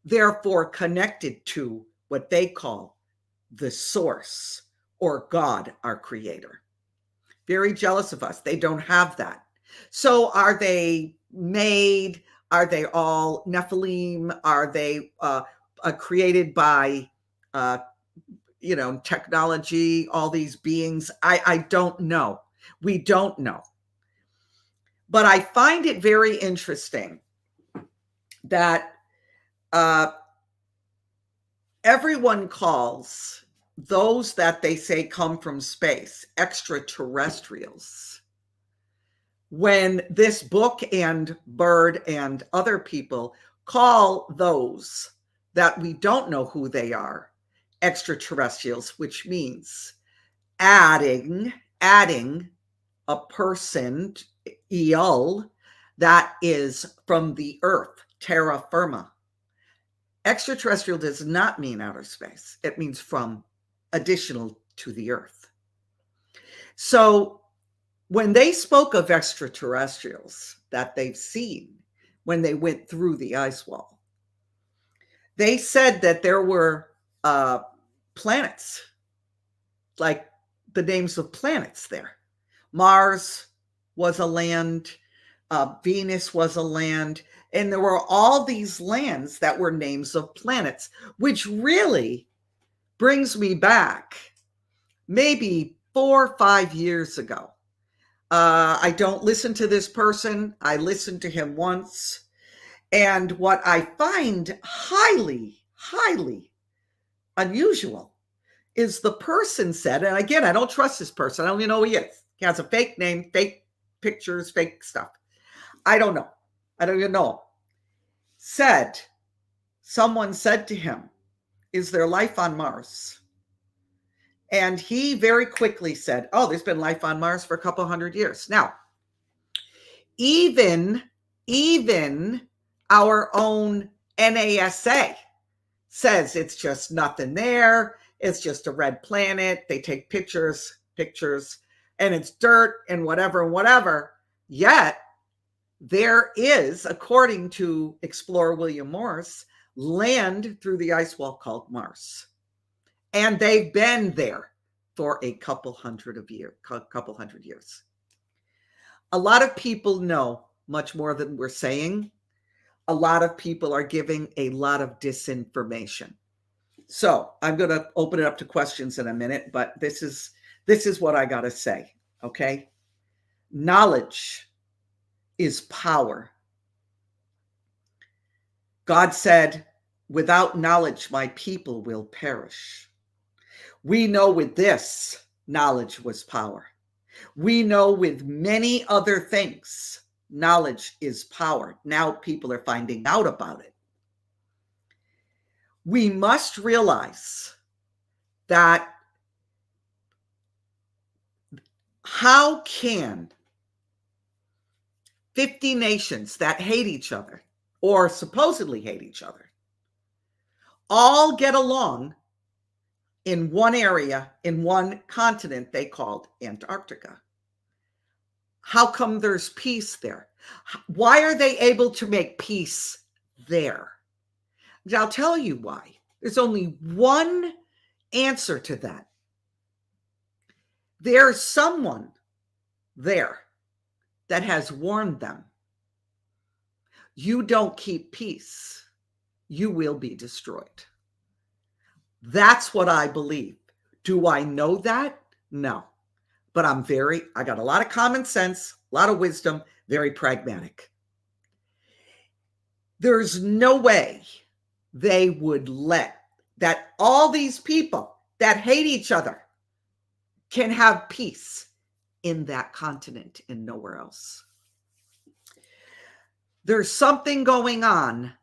therefore connected to what they call the source or God, our creator. Very jealous of us. They don't have that. So are they made? Are they all Nephilim? Are they created by, technology, all these beings? I don't know. We don't know. But I find it very interesting that everyone calls those that they say come from space extraterrestrials, when this book and Byrd and other people call those that we don't know who they are extraterrestrials, which means adding a person, Eol, that is from the earth, terra firma. Extraterrestrial does not mean outer space. It means from additional to the earth. So when they spoke of extraterrestrials that they've seen when they went through the ice wall, they said that there were planets, like the names of planets there. Mars was a land, Venus was a land, and there were all these lands that were names of planets, which really brings me back maybe 4 or 5 years ago. I don't listen to this person. I listened to him once. And what I find highly, highly unusual is the person said, and again, I don't trust this person. I don't even know who he is. He has a fake name, fake pictures, fake stuff. I don't know. I don't even know. Someone said to him, is there life on Mars? And he very quickly said, oh, there's been life on Mars for a couple hundred years. Now, even our own NASA says it's just nothing there. It's just a red planet. They take pictures, and it's dirt and whatever. Yet there is, according to explorer William Morris, land through the ice wall called Mars. And they've been there for a couple hundred years. A lot of people know much more than we're saying. A lot of people are giving a lot of disinformation. So I'm going to open it up to questions in a minute, but this is what I got to say, okay? Knowledge is power. God said, without knowledge, my people will perish. We know with this, knowledge was power. We know with many other things, knowledge is power. Now people are finding out about it. We must realize that how can 50 nations that hate each other, or supposedly hate each other, all get along in one area, in one continent they called Antarctica? How come there's peace there? Why are they able to make peace there? I'll tell you why. There's only one answer to that. There's someone there that has warned them. You don't keep peace, you will be destroyed. That's what I believe. Do I know that? No. But I got a lot of common sense, a lot of wisdom, very pragmatic. There's no way they would let that all these people that hate each other can have peace in that continent and nowhere else. There's something going on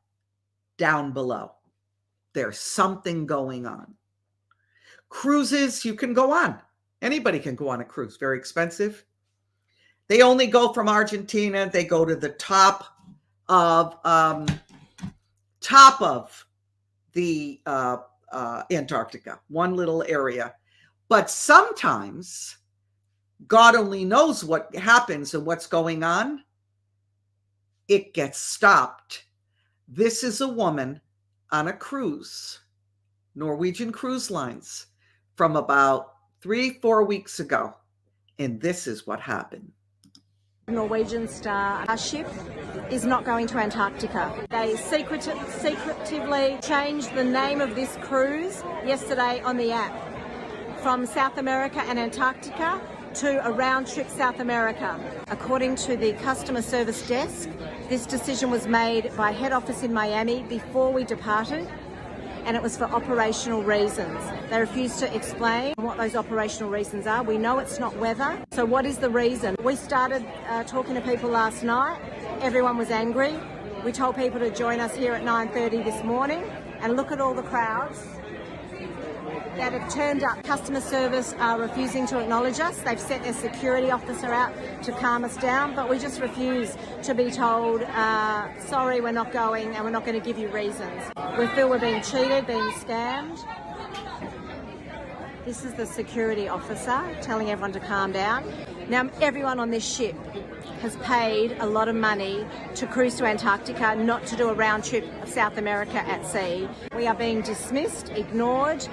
down below. There's something going on. Cruises, you can go on. Anybody can go on a cruise. Very expensive. They only go from Argentina. They go to the top of the Antarctica, one little area. But sometimes God only knows what happens and what's going on. It gets stopped. This is a woman on a cruise, Norwegian Cruise Lines, from about 3-4 weeks ago. And this is what happened. Norwegian Star ship is not going to Antarctica. They secretively changed the name of this cruise yesterday on the app from South America and Antarctica to a round trip South America. According to the customer service desk, this decision was made by head office in Miami before we departed, and it was for operational reasons. They refused to explain what those operational reasons are. We know it's not weather. So what is the reason? We started talking to people last night. Everyone was angry. We told people to join us here at 9:30 this morning, and look at all the crowds that have turned up. Customer service are refusing to acknowledge us. They've sent their security officer out to calm us down, but we just refuse to be told, sorry, we're not going and we're not going to give you reasons. We feel we're being cheated, being scammed. This is the security officer telling everyone to calm down. Now, everyone on this ship has paid a lot of money to cruise to Antarctica, not to do a round trip of South America at sea. We are being dismissed, ignored,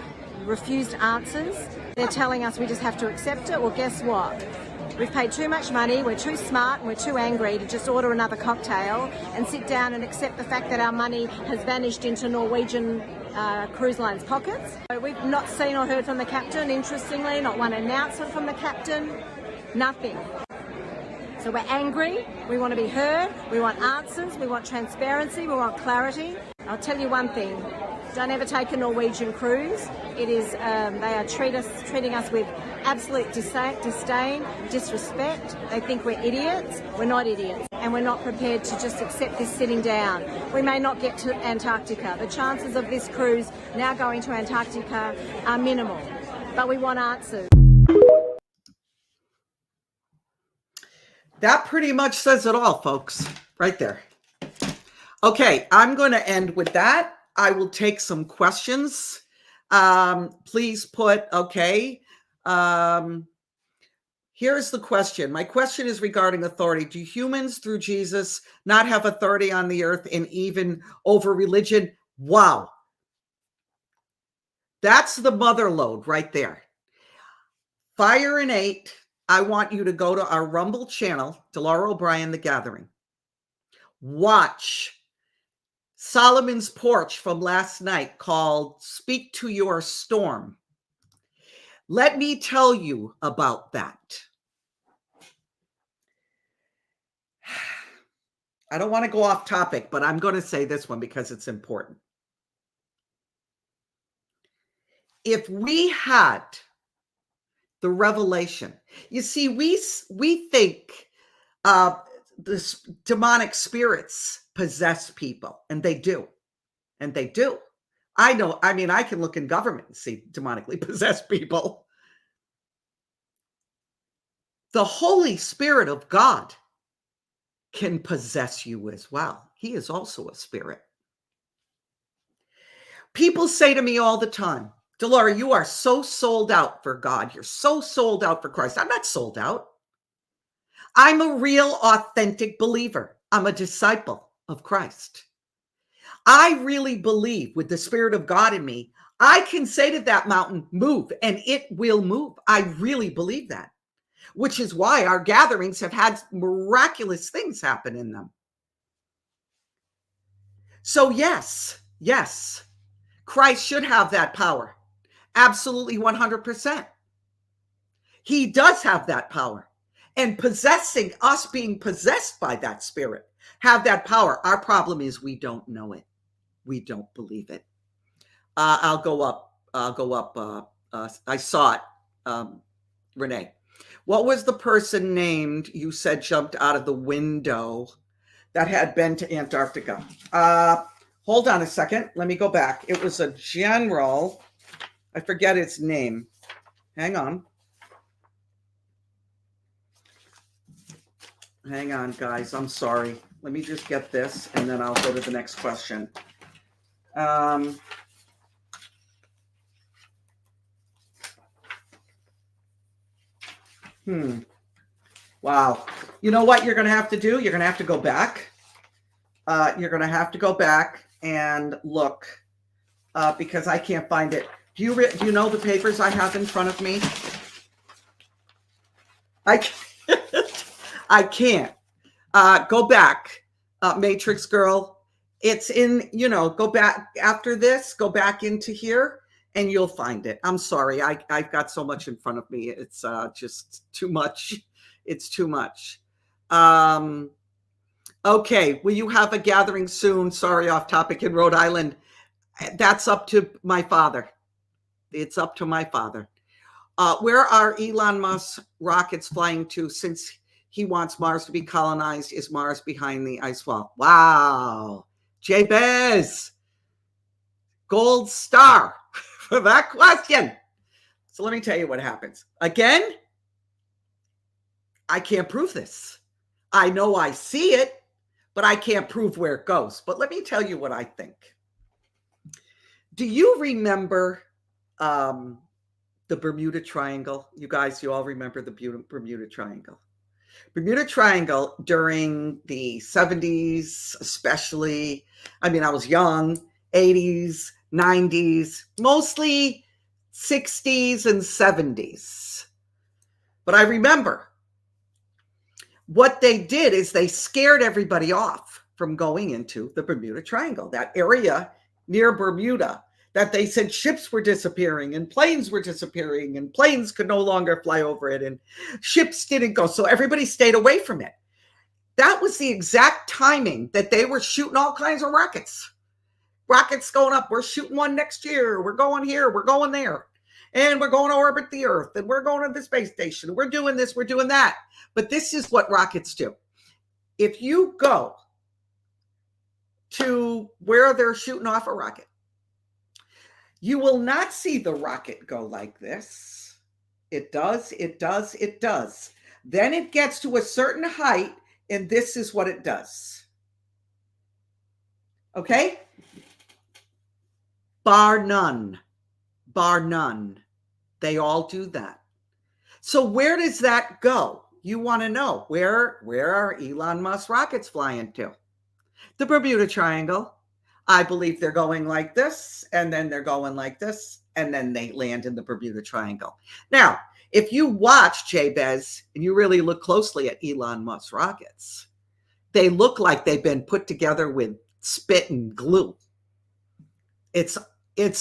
refused answers. They're telling us we just have to accept it. Well, guess what? We've paid too much money, we're too smart, and we're too angry to just order another cocktail and sit down and accept the fact that our money has vanished into Norwegian Cruise Line's pockets. So we've not seen or heard from the captain, interestingly, not one announcement from the captain, nothing. So we're angry, we want to be heard, we want answers, we want transparency, we want clarity. I'll tell you one thing, don't ever take a Norwegian cruise. It is, they are treating us with absolute disdain, disrespect. They think we're idiots. We're not idiots. And we're not prepared to just accept this sitting down. We may not get to Antarctica. The chances of this cruise now going to Antarctica are minimal. But we want answers. That pretty much says it all, folks, right there. Okay, I'm going to end with that. I will take some questions. Please put, okay. Here's the question. My question is regarding authority. Do humans through Jesus not have authority on the earth and even over religion? Wow. That's the mother lode right there. Fire and 8. I want you to go to our Rumble channel, Delora OBrien, The Gathering. Watch Solomon's Porch from last night called Speak to Your Storm. Let me tell you about that. I don't want to go off topic, but I'm going to say this one because it's important. If we had the revelation, you see, we think this demonic spirits possess people, and they do. And they do. I know, I mean, I can look in government and see demonically possessed people. The Holy Spirit of God can possess you as well. He is also a spirit. People say to me all the time, Delora, you are so sold out for God. You're so sold out for Christ. I'm not sold out. I'm a real, authentic believer. I'm a disciple of Christ. I really believe with the Spirit of God in me, I can say to that mountain, move, and it will move. I really believe that, which is why our gatherings have had miraculous things happen in them. So yes, Christ should have that power. Absolutely 100%. He does have that power. And possessing us, being possessed by that Spirit, have that power. Our problem is we don't know it. We don't believe it. I'll go up. I saw it. Renee, what was the person named you said jumped out of the window that had been to Antarctica? Hold on a second. Let me go back. It was a general. I forget its name. Hang on. Hang on, guys. I'm sorry. Let me just get this, and then I'll go to the next question. Wow. You know what you're going to have to do? You're going to have to go back. You're going to have to go back and look because I can't find it. Do you know the papers I have in front of me? I can't. Go back, Matrix Girl. It's in, go back after this, go back into here and you'll find it. I'm sorry. I've got so much in front of me. It's just too much. It's too much. Okay. Will you have a gathering soon? Sorry, off topic, in Rhode Island. That's up to my father. It's up to my father. Where are Elon Musk rockets flying to since he wants Mars to be colonized? Is Mars behind the ice wall? Wow. Jabez, gold star for that question. So let me tell you what happens. Again, I can't prove this. I know I see it, but I can't prove where it goes. But let me tell you what I think. Do you remember the Bermuda Triangle? You guys, you all remember the Bermuda Triangle. Bermuda Triangle during the 70s, especially, I mean, I was young, 80s, 90s, mostly 60s and 70s. But I remember what they did is they scared everybody off from going into the Bermuda Triangle, that area near Bermuda, that they said ships were disappearing and planes were disappearing and planes could no longer fly over it and ships didn't go. So everybody stayed away from it. That was the exact timing that they were shooting all kinds of rockets. Rockets going up. We're shooting one next year. We're going here. We're going there. And we're going to orbit the Earth. And we're going to the space station. We're doing this. We're doing that. But this is what rockets do. If you go to where they're shooting off a rocket, you will not see the rocket go like this. It does. Then it gets to a certain height, and this is what it does. Okay? Bar none. They all do that. So where does that go? You want to know where are Elon Musk rockets flying to? The Bermuda Triangle. I believe they're going like this, and then they're going like this, and then they land in the Bermuda Triangle. Now, if you watch Jabez and you really look closely at Elon Musk rockets, they look like they've been put together with spit and glue. It's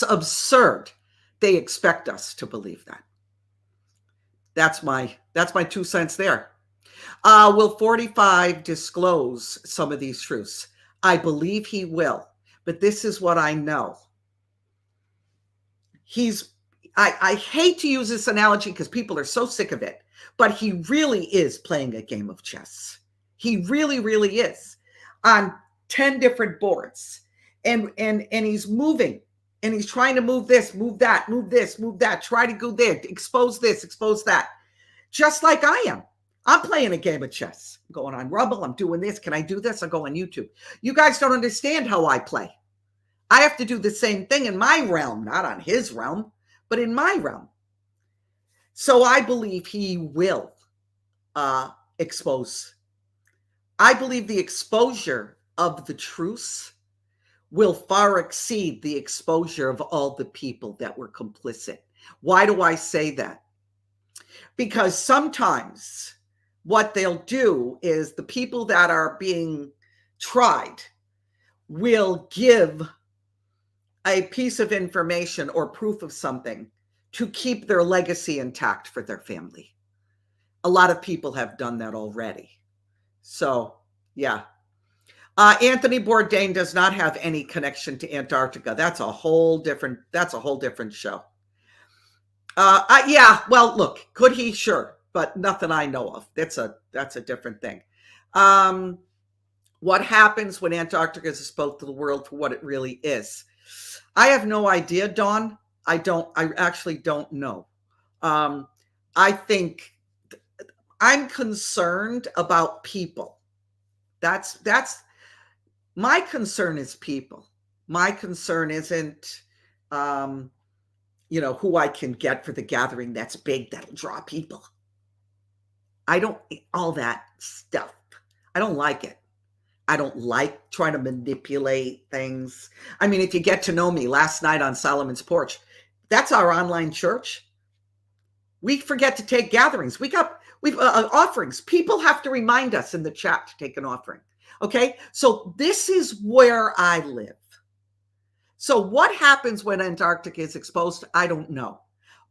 absurd. They expect us to believe that. That's my 2 cents there. Will 45 disclose some of these truths? I believe he will. But this is what I know. I hate to use this analogy because people are so sick of it, but he really is playing a game of chess. He really, really is on 10 different boards. And he's moving and he's trying to move this, move that, move this, move that, try to go there, expose this, expose that. Just like I am. I'm playing a game of chess. I'm going on Rumble. I'm doing this. Can I do this? I'll go on YouTube. You guys don't understand how I play. I have to do the same thing in my realm, not on his realm, but in my realm. So I believe he will expose. I believe the exposure of the truths will far exceed the exposure of all the people that were complicit. Why do I say that? Because sometimes what they'll do is the people that are being tried will give a piece of information or proof of something to keep their legacy intact for their family. A lot of people have done that already. So, yeah. Anthony Bourdain does not have any connection to Antarctica. That's a whole different show. Yeah, well, look, could he? Sure, but nothing I know of. That's a different thing. What happens when Antarctica is exposed to the world for what it really is? I have no idea, Dawn. I actually don't know. I think I'm concerned about people. That's my concern is people. My concern isn't, who I can get for the gathering that's big, that'll draw people. I don't, all that stuff. I don't like it. I don't like trying to manipulate things. I mean, if you get to know me, last night on Solomon's Porch, that's our online church. We forget to take gatherings. We've offerings. People have to remind us in the chat to take an offering. Okay. So this is where I live. So what happens when Antarctica is exposed? I don't know,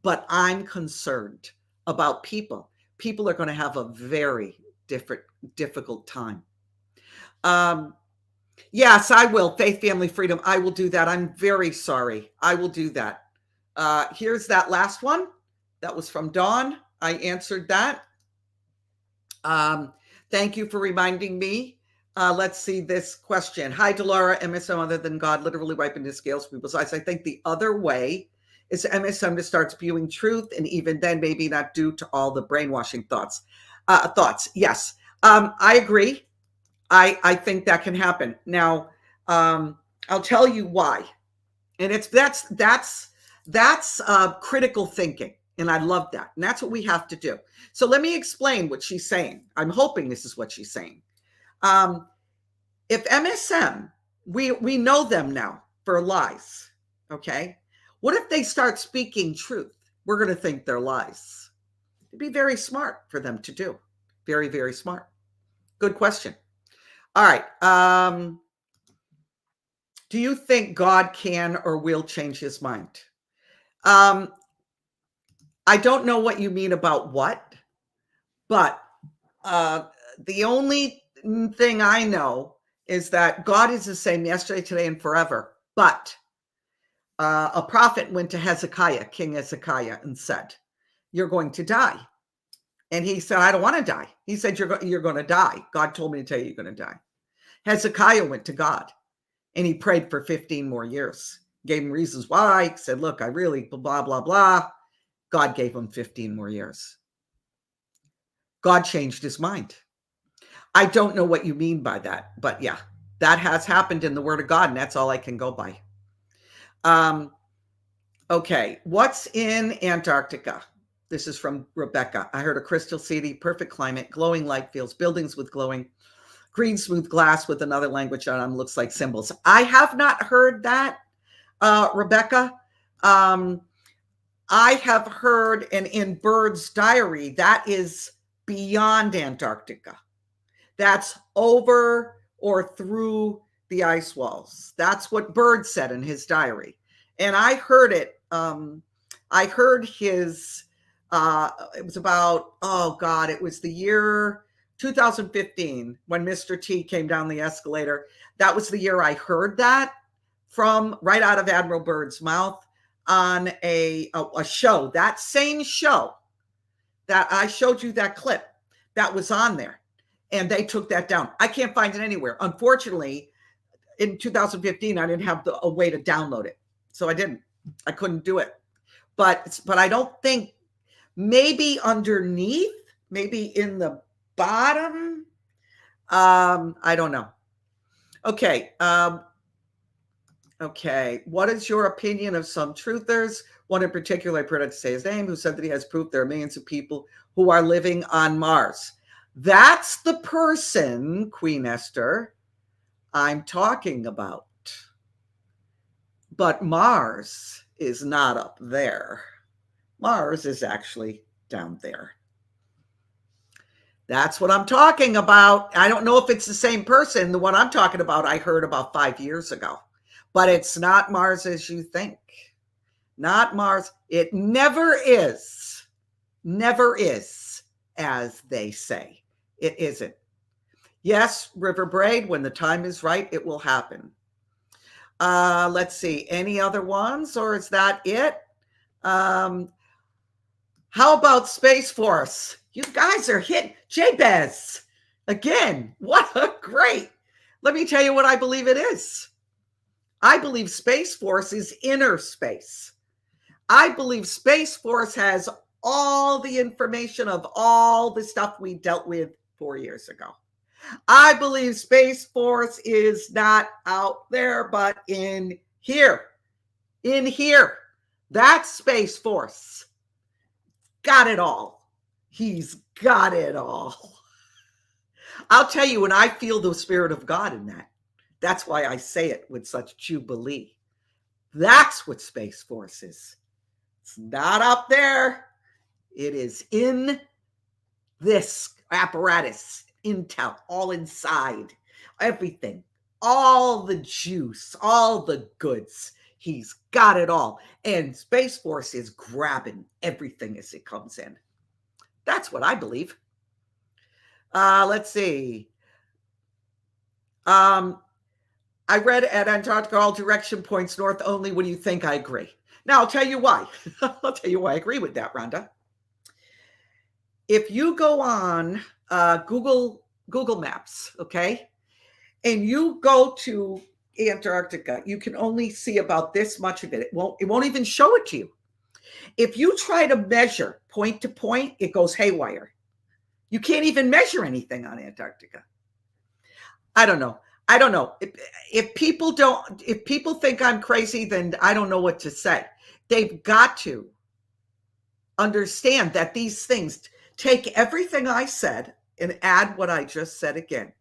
but I'm concerned about people. People are going to have a very difficult time. Yes, I will. Faith, family, freedom. I will do that. I'm very sorry. I will do that. Here's that last one. That was from Dawn. I answered that. Thank you for reminding me. Let's see this question. Hi, Delora. MSM other than God, literally wiping the scales from people's eyes. I think the other way is MSM to start spewing truth, and even then, maybe not due to all the brainwashing thoughts. Yes, I agree. I think that can happen. Now, I'll tell you why, and that's critical thinking, and I love that, and that's what we have to do. So let me explain what she's saying. I'm hoping this is what she's saying. If MSM, we know them now for lies, okay? What if they start speaking truth? We're going to think they're lies. It'd be very smart for them to do. Very, very smart. Good question. All right. Do you think God can or will change his mind? I don't know what you mean about what, but the only thing I know is that God is the same yesterday, today, and forever. But a prophet went to Hezekiah, King Hezekiah, and said, "You're going to die." And he said, "I don't want to die." He said, you're going to die. God told me to tell you you're going to die. Hezekiah went to God and he prayed for 15 more years. Gave him reasons why. He said, "Look, I really blah, blah, blah." God gave him 15 more years. God changed his mind. I don't know what you mean by that, but yeah, that has happened in the Word of God, and that's all I can go by. Okay, what's in Antarctica? This is from Rebecca. I heard a crystal city, perfect climate, glowing light fields, buildings with glowing green smooth glass with another language on them, looks like symbols. I have not heard that, Rebecca. I have heard, and in Byrd's diary, that is beyond Antarctica. That's over or through the ice walls. That's what Byrd said in his diary. And I heard it. I heard his, it was about, it was the year 2015 when Mr. T came down the escalator. That was the year I heard that from right out of Admiral Byrd's mouth on a show, that same show that I showed you that clip that was on there. And they took that down. I can't find it anywhere. Unfortunately, in 2015, I didn't have a way to download it. So I couldn't do it. But I don't think, maybe underneath, maybe in the bottom. I don't know. Okay. Okay. What is your opinion of some truthers? One in particular, I prefer to say his name, who said that he has proof there are millions of people who are living on Mars. That's the person, Queen Esther, I'm talking about. But Mars is not up there. Mars is actually down there. That's what I'm talking about. I don't know if it's the same person. The one I'm talking about, I heard about 5 years ago. But it's not Mars as you think. Not Mars. It never is. Never is, as they say. It isn't. Yes, River Braid, when the time is right, it will happen. Let's see. Any other ones, or is that it? How about Space Force? You guys are hitting Jabez again. What a great. Let me tell you what I believe it is. I believe Space Force is inner space. I believe Space Force has all the information of all the stuff we dealt with 4 years ago. I believe Space Force is not out there, but in here. In here. That's Space Force. Got it all. He's got it all. I'll tell you, when I feel the Spirit of God in that, that's why I say it with such jubilee. That's what Space Force is. It's not up there. It is in this apparatus, intel, all inside, everything, all the juice, all the goods. He's got it all. And Space Force is grabbing everything as it comes in. That's what I believe. Let's see. I read at Antarctica, all direction points north only. What do you think? I agree. Now, I'll tell you why. I'll tell you why I agree with that, Rhonda. If you go on Google Maps, okay, and you go to Antarctica, you can only see about this much of it. It won't even show it to you. If you try to measure point to point, it goes haywire. You can't even measure anything on Antarctica. I don't know. If people think I'm crazy, then I don't know what to say. They've got to understand that these things, take everything I said and add what I just said again.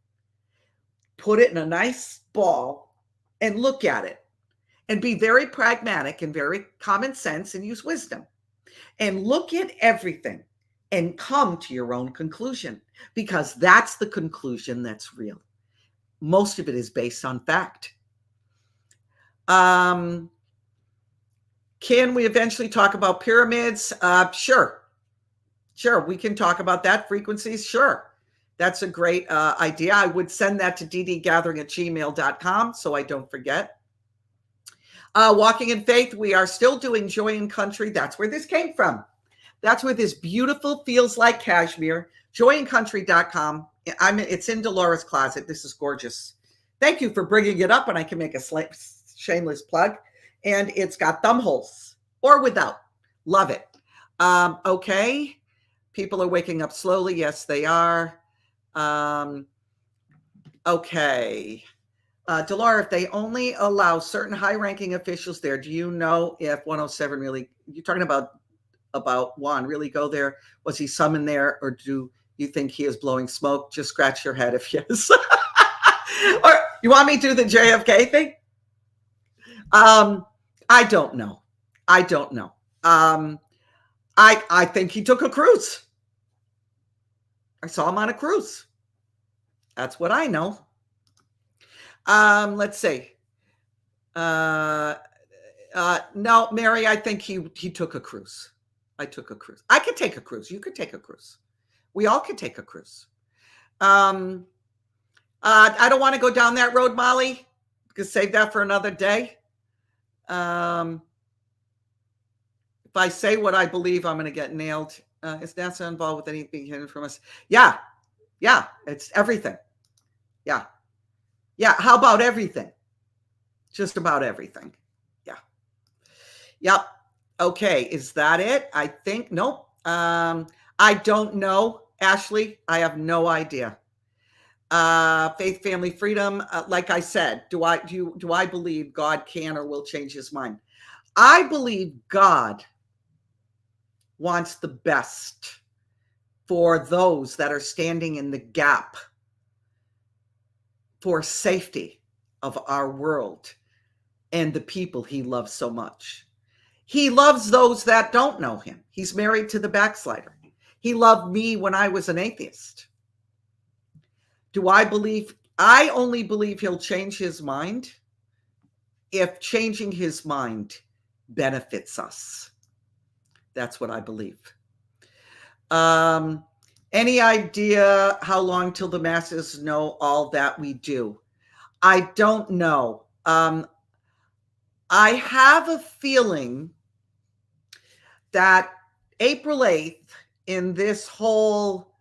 Put it in a nice ball and look at it and be very pragmatic and very common sense and use wisdom and look at everything and come to your own conclusion, because that's the conclusion that's real. Most of it is based on fact. Can we eventually talk about pyramids? Sure, we can talk about that. Frequencies, sure. That's a great idea. I would send that to ddgathering@gmail.com so I don't forget. Walking in Faith, we are still doing Joy in Country. That's where this came from. That's where this beautiful feels like cashmere. Joyincountry.com. It's in Delora's closet. This is gorgeous. Thank you for bringing it up, and I can make a shameless plug. And it's got thumb holes or without. Love it. Okay. People are waking up slowly. Yes, they are. Okay. Delora, if they only allow certain high-ranking officials there, do you know if 107 really, you're talking about Juan, really go there? Was he summoned there, or do you think he is blowing smoke? Just scratch your head if yes. Or you want me to do the JFK thing? I don't know. I think he took a cruise. I saw him on a cruise. That's what I know. Let's see. No, Mary, I think he took a cruise. I took a cruise. I could take a cruise. You could take a cruise. We all could take a cruise. I don't want to go down that road, Molly. Because save that for another day. If I say what I believe, I'm going to get nailed. Is NASA involved with anything hidden from us? Yeah, it's everything. Yeah. How about everything? Just about everything. Yeah. Yep. Okay. Is that it? I think nope. I don't know, Ashley. I have no idea. Faith, family, freedom. Like I said, do I believe God can or will change his mind? I believe God wants the best for those that are standing in the gap for safety of our world. and the people he loves so much. He loves those that don't know him. He's married to the backslider. He loved me when I was an atheist. Do I believe? I only believe he'll change his mind if changing his mind benefits us. That's what I believe. Any idea how long till the masses know all that we do? I don't know. I have a feeling that April 8th, in this whole,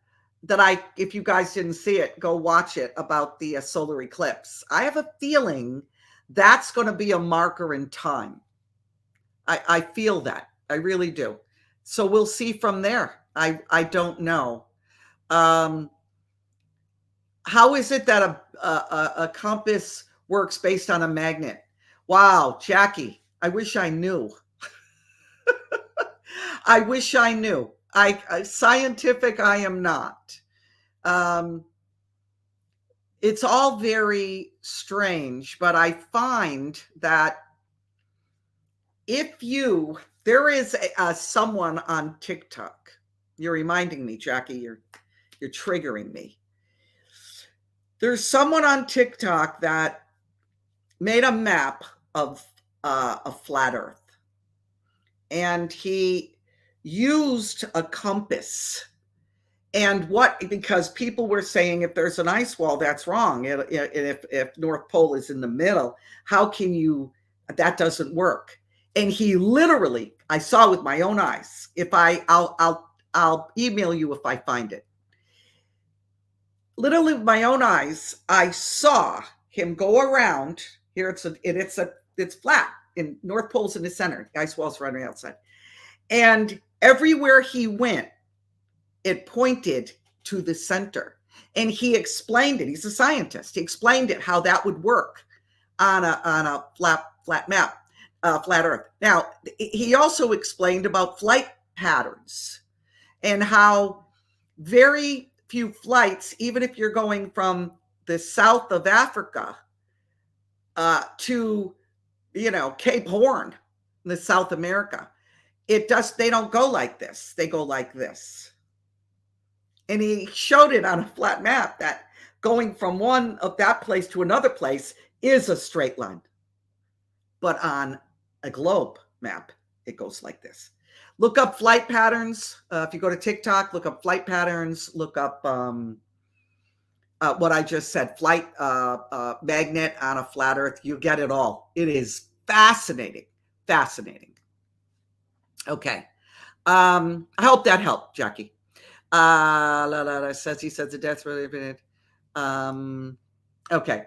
if you guys didn't see it, go watch it, about the solar eclipse. I have a feeling that's going to be a marker in time. I feel that. I really do. So we'll see from there. I don't know. How is it that a compass works based on a magnet? Wow, Jackie, I wish I knew. I wish I knew. Scientific, I am not. It's all very strange, but I find that there is someone on TikTok. You're reminding me, Jackie, you're triggering me. There's someone on TikTok that made a map of a flat Earth. And he used a compass. And because people were saying if there's an ice wall, that's wrong. If North Pole is in the middle, how can that doesn't work. And he literally, I saw with my own eyes. I'll email you if I find it. Literally with my own eyes, I saw him go around. Here it's flat. In North Pole's in the center. The ice wall's running outside. And everywhere he went, it pointed to the center. And he explained it. He's a scientist. He explained it, how that would work on a flat map, flat Earth. Now, he also explained about flight patterns and how very few flights, even if you're going from the south of Africa to Cape Horn, in South America, they don't go like this. They go like this. And he showed it on a flat map that going from one of that place to another place is a straight line. But on a globe map, it goes like this. Look up flight patterns. If you go to TikTok, look up flight patterns. Look up what I just said, flight magnet on a flat Earth. You get it all. It is fascinating. Fascinating. Okay. I hope that helped, Jackie. He says the death's really been. Okay.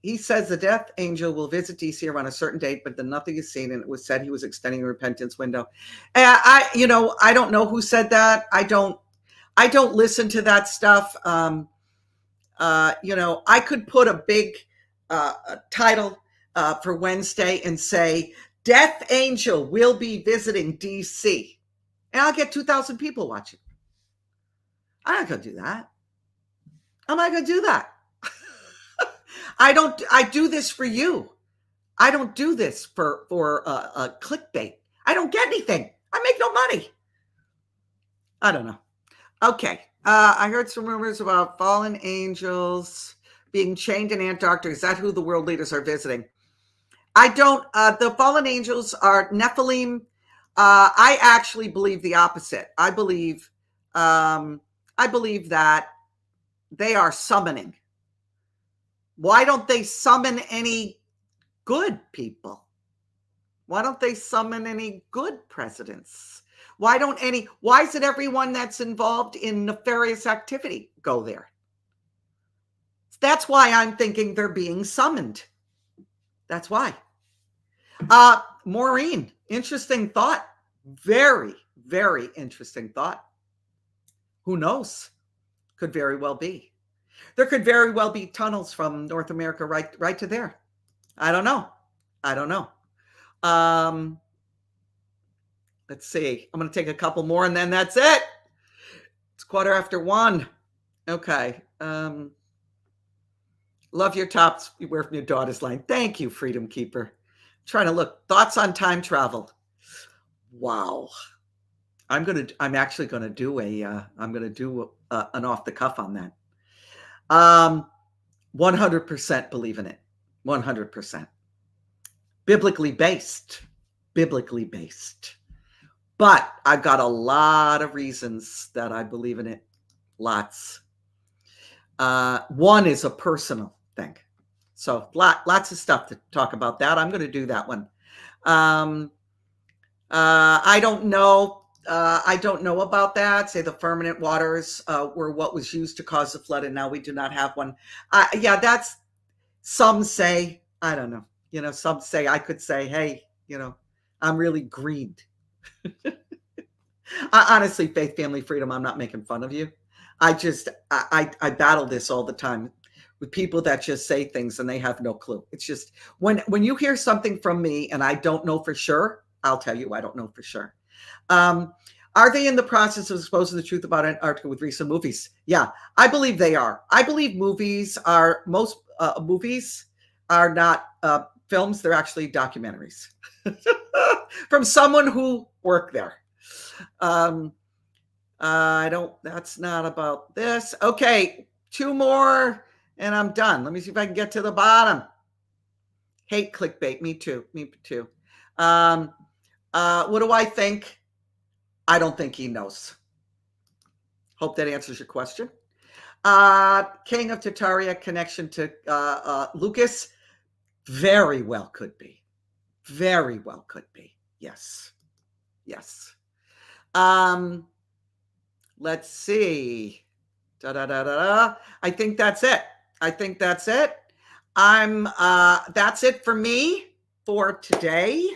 He says the death angel will visit DC around a certain date, but then nothing is seen, and it was said he was extending a repentance window. I don't know who said that. I don't listen to that stuff. I could put a big title for Wednesday and say, Death Angel will be visiting DC. And I'll get 2,000 people watching. I'm not going to do that. I'm not going to do that. I do this for you. I don't do this for clickbait. I don't get anything. I make no money. I don't know. Okay. I heard some rumors about fallen angels being chained in Antarctica. Is that who the world leaders are visiting? I don't. The fallen angels are Nephilim. I actually believe the opposite. I believe that they are summoning. Why don't they summon any good people? Why don't they summon any good presidents? Why is it everyone that's involved in nefarious activity go there? That's why I'm thinking they're being summoned. That's why. Maureen, interesting thought. Very, very interesting thought. Who knows? Could very well be. There could very well be tunnels from North America right to there. I don't know. Let's see. I'm going to take a couple more and then that's it. It's 1:15. Okay. Love your tops. You wear from your daughter's line. Thank you, Freedom Keeper. Trying to look. Thoughts on time travel. Wow. I'm actually going to do an off the cuff on that. 100% believe in it. 100%. Biblically based. But I've got a lot of reasons that I believe in it. Lots. One is a personal thing. So lots of stuff to talk about that. I'm going to do that one. I don't know. I don't know about that. Say the firmament waters were what was used to cause the flood, and now we do not have one. Yeah, that's, some say, I don't know. Some say, I could say, hey, I'm really greened. Honestly, faith, family, freedom, I'm not making fun of you. I battle this all the time with people that just say things and they have no clue. It's just when you hear something from me and I don't know for sure, I'll tell you I don't know for sure. Are they in the process of exposing the truth about Antarctica with recent movies? Yeah, I believe they are. I believe most movies are not films. They're actually documentaries from someone who worked there. That's not about this. Okay, 2 more and I'm done. Let me see if I can get to the bottom. Hate clickbait. Me too. What do I think? I don't think he knows. Hope that answers your question. King of Tartaria connection to Lucas. Very well could be. Yes. Let's see. I think that's it. That's it for me for today.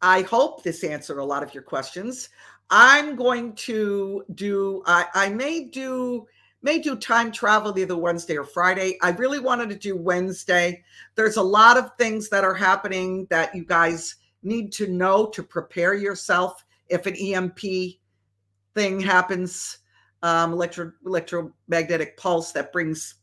I hope this answered a lot of your questions. I'm going to do, I may do time travel either Wednesday or Friday. I really wanted to do Wednesday. There's a lot of things that are happening that you guys need to know to prepare yourself if an EMP thing happens, electromagnetic pulse that brings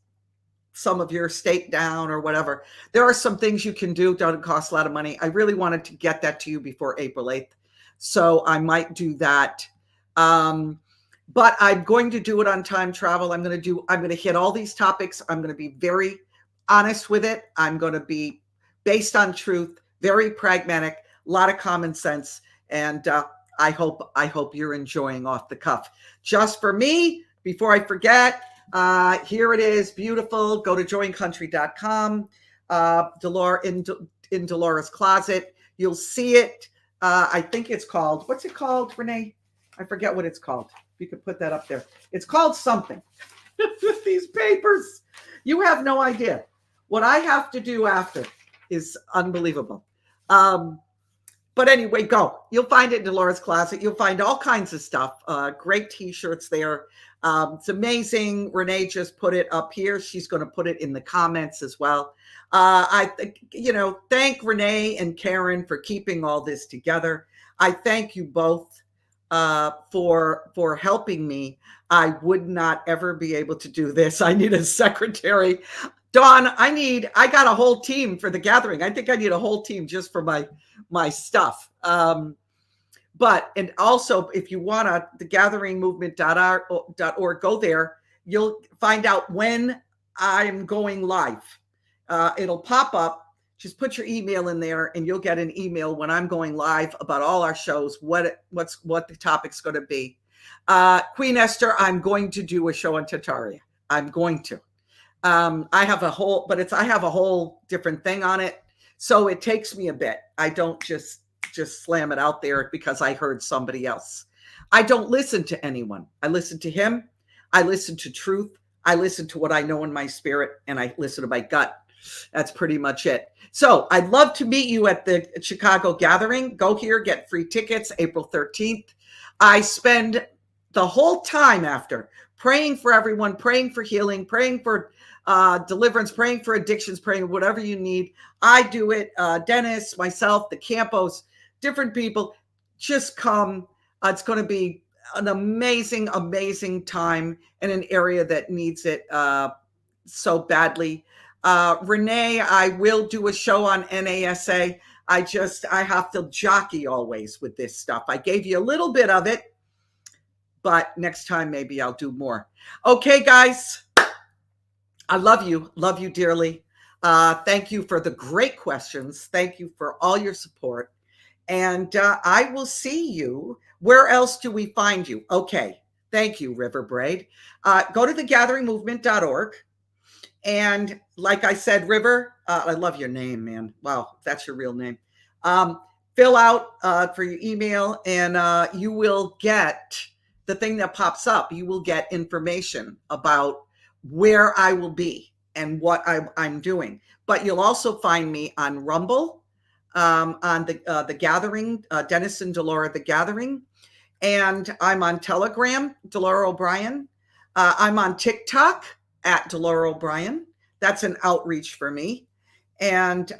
some of your state down or whatever. There are some things you can do. Don't cost a lot of money. I really wanted to get that to you before April 8th. So I might do that. But I'm going to do it on time travel. I'm going to hit all these topics. I'm going to be very honest with it. I'm going to be based on truth, very pragmatic, a lot of common sense. And I hope you're enjoying Off the Cuff. Just for me, before I forget, here it is, beautiful. Go to joincountry.com. Delora in Delora's closet. You'll see it. I think it's called, what's it called, Renee? I forget what it's called. You could put that up there. It's called something. These papers. You have no idea. What I have to do after is unbelievable. But anyway, go. You'll find it in Delora's closet. You'll find all kinds of stuff. Great t-shirts there. It's amazing. Renee just put it up here. She's going to put it in the comments as well. I think, thank Renee and Karen for keeping all this together. I thank you both for helping me. I would not ever be able to do this. I need a secretary. Dawn, I got a whole team for the gathering. I think I need a whole team just for my stuff. But, and also if you want to, thegatheringmovement.org, go there. You'll find out when I'm going live. It'll pop up. Just put your email in there and you'll get an email when I'm going live about all our shows, what the topic's going to be. Queen Esther, I'm going to do a show on Tartaria. I'm going to. I have a whole different thing on it. So it takes me a bit. I don't just slam it out there because I heard somebody else. I don't listen to anyone. I listen to him. I listen to truth. I listen to what I know in my spirit, and I listen to my gut. That's pretty much it. So I'd love to meet you at the Chicago gathering. Go here, get free tickets, April 13th. I spend the whole time after praying for everyone, praying for healing, praying for deliverance, praying for addictions, praying whatever you need. I do it. Dennis, myself, the Campos, different people, just come. It's going to be an amazing, amazing time in an area that needs it so badly. Renee, I will do a show on NASA. I have to jockey always with this stuff. I gave you a little bit of it, but next time maybe I'll do more. Okay, guys, I love you dearly. Thank you for the great questions. Thank you for all your support. And I will see you. Where else do we find you? Okay, thank you, River Braid. Go to thegatheringmovement.org. And like I said, River, I love your name, man. Wow, that's your real name. Fill out for your email, and you will get the thing that pops up. You will get information about where I will be and what I'm doing. But you'll also find me on Rumble, on the Gathering, Dennis and Delora, the Gathering. And I'm on Telegram, Delora OBrien. I'm on TikTok at Delora OBrien. That's an outreach for me. And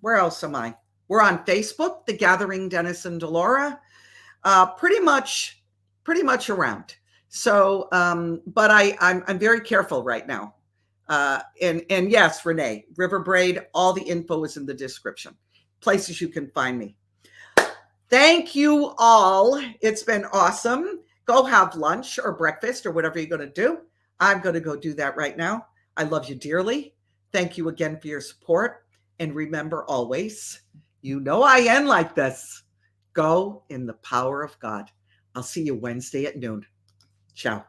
where else am I? We're on Facebook, The Gathering, Dennis and Delora. Pretty much around. So, but I'm very careful right now. And yes, Renee, River Braid, all the info is in the description. Places you can find me. Thank you all. It's been awesome. Go have lunch or breakfast or whatever you're going to do. I'm going to go do that right now. I love you dearly. Thank you again for your support. And remember always, you know I end like this. Go in the power of God. I'll see you Wednesday at noon. Ciao.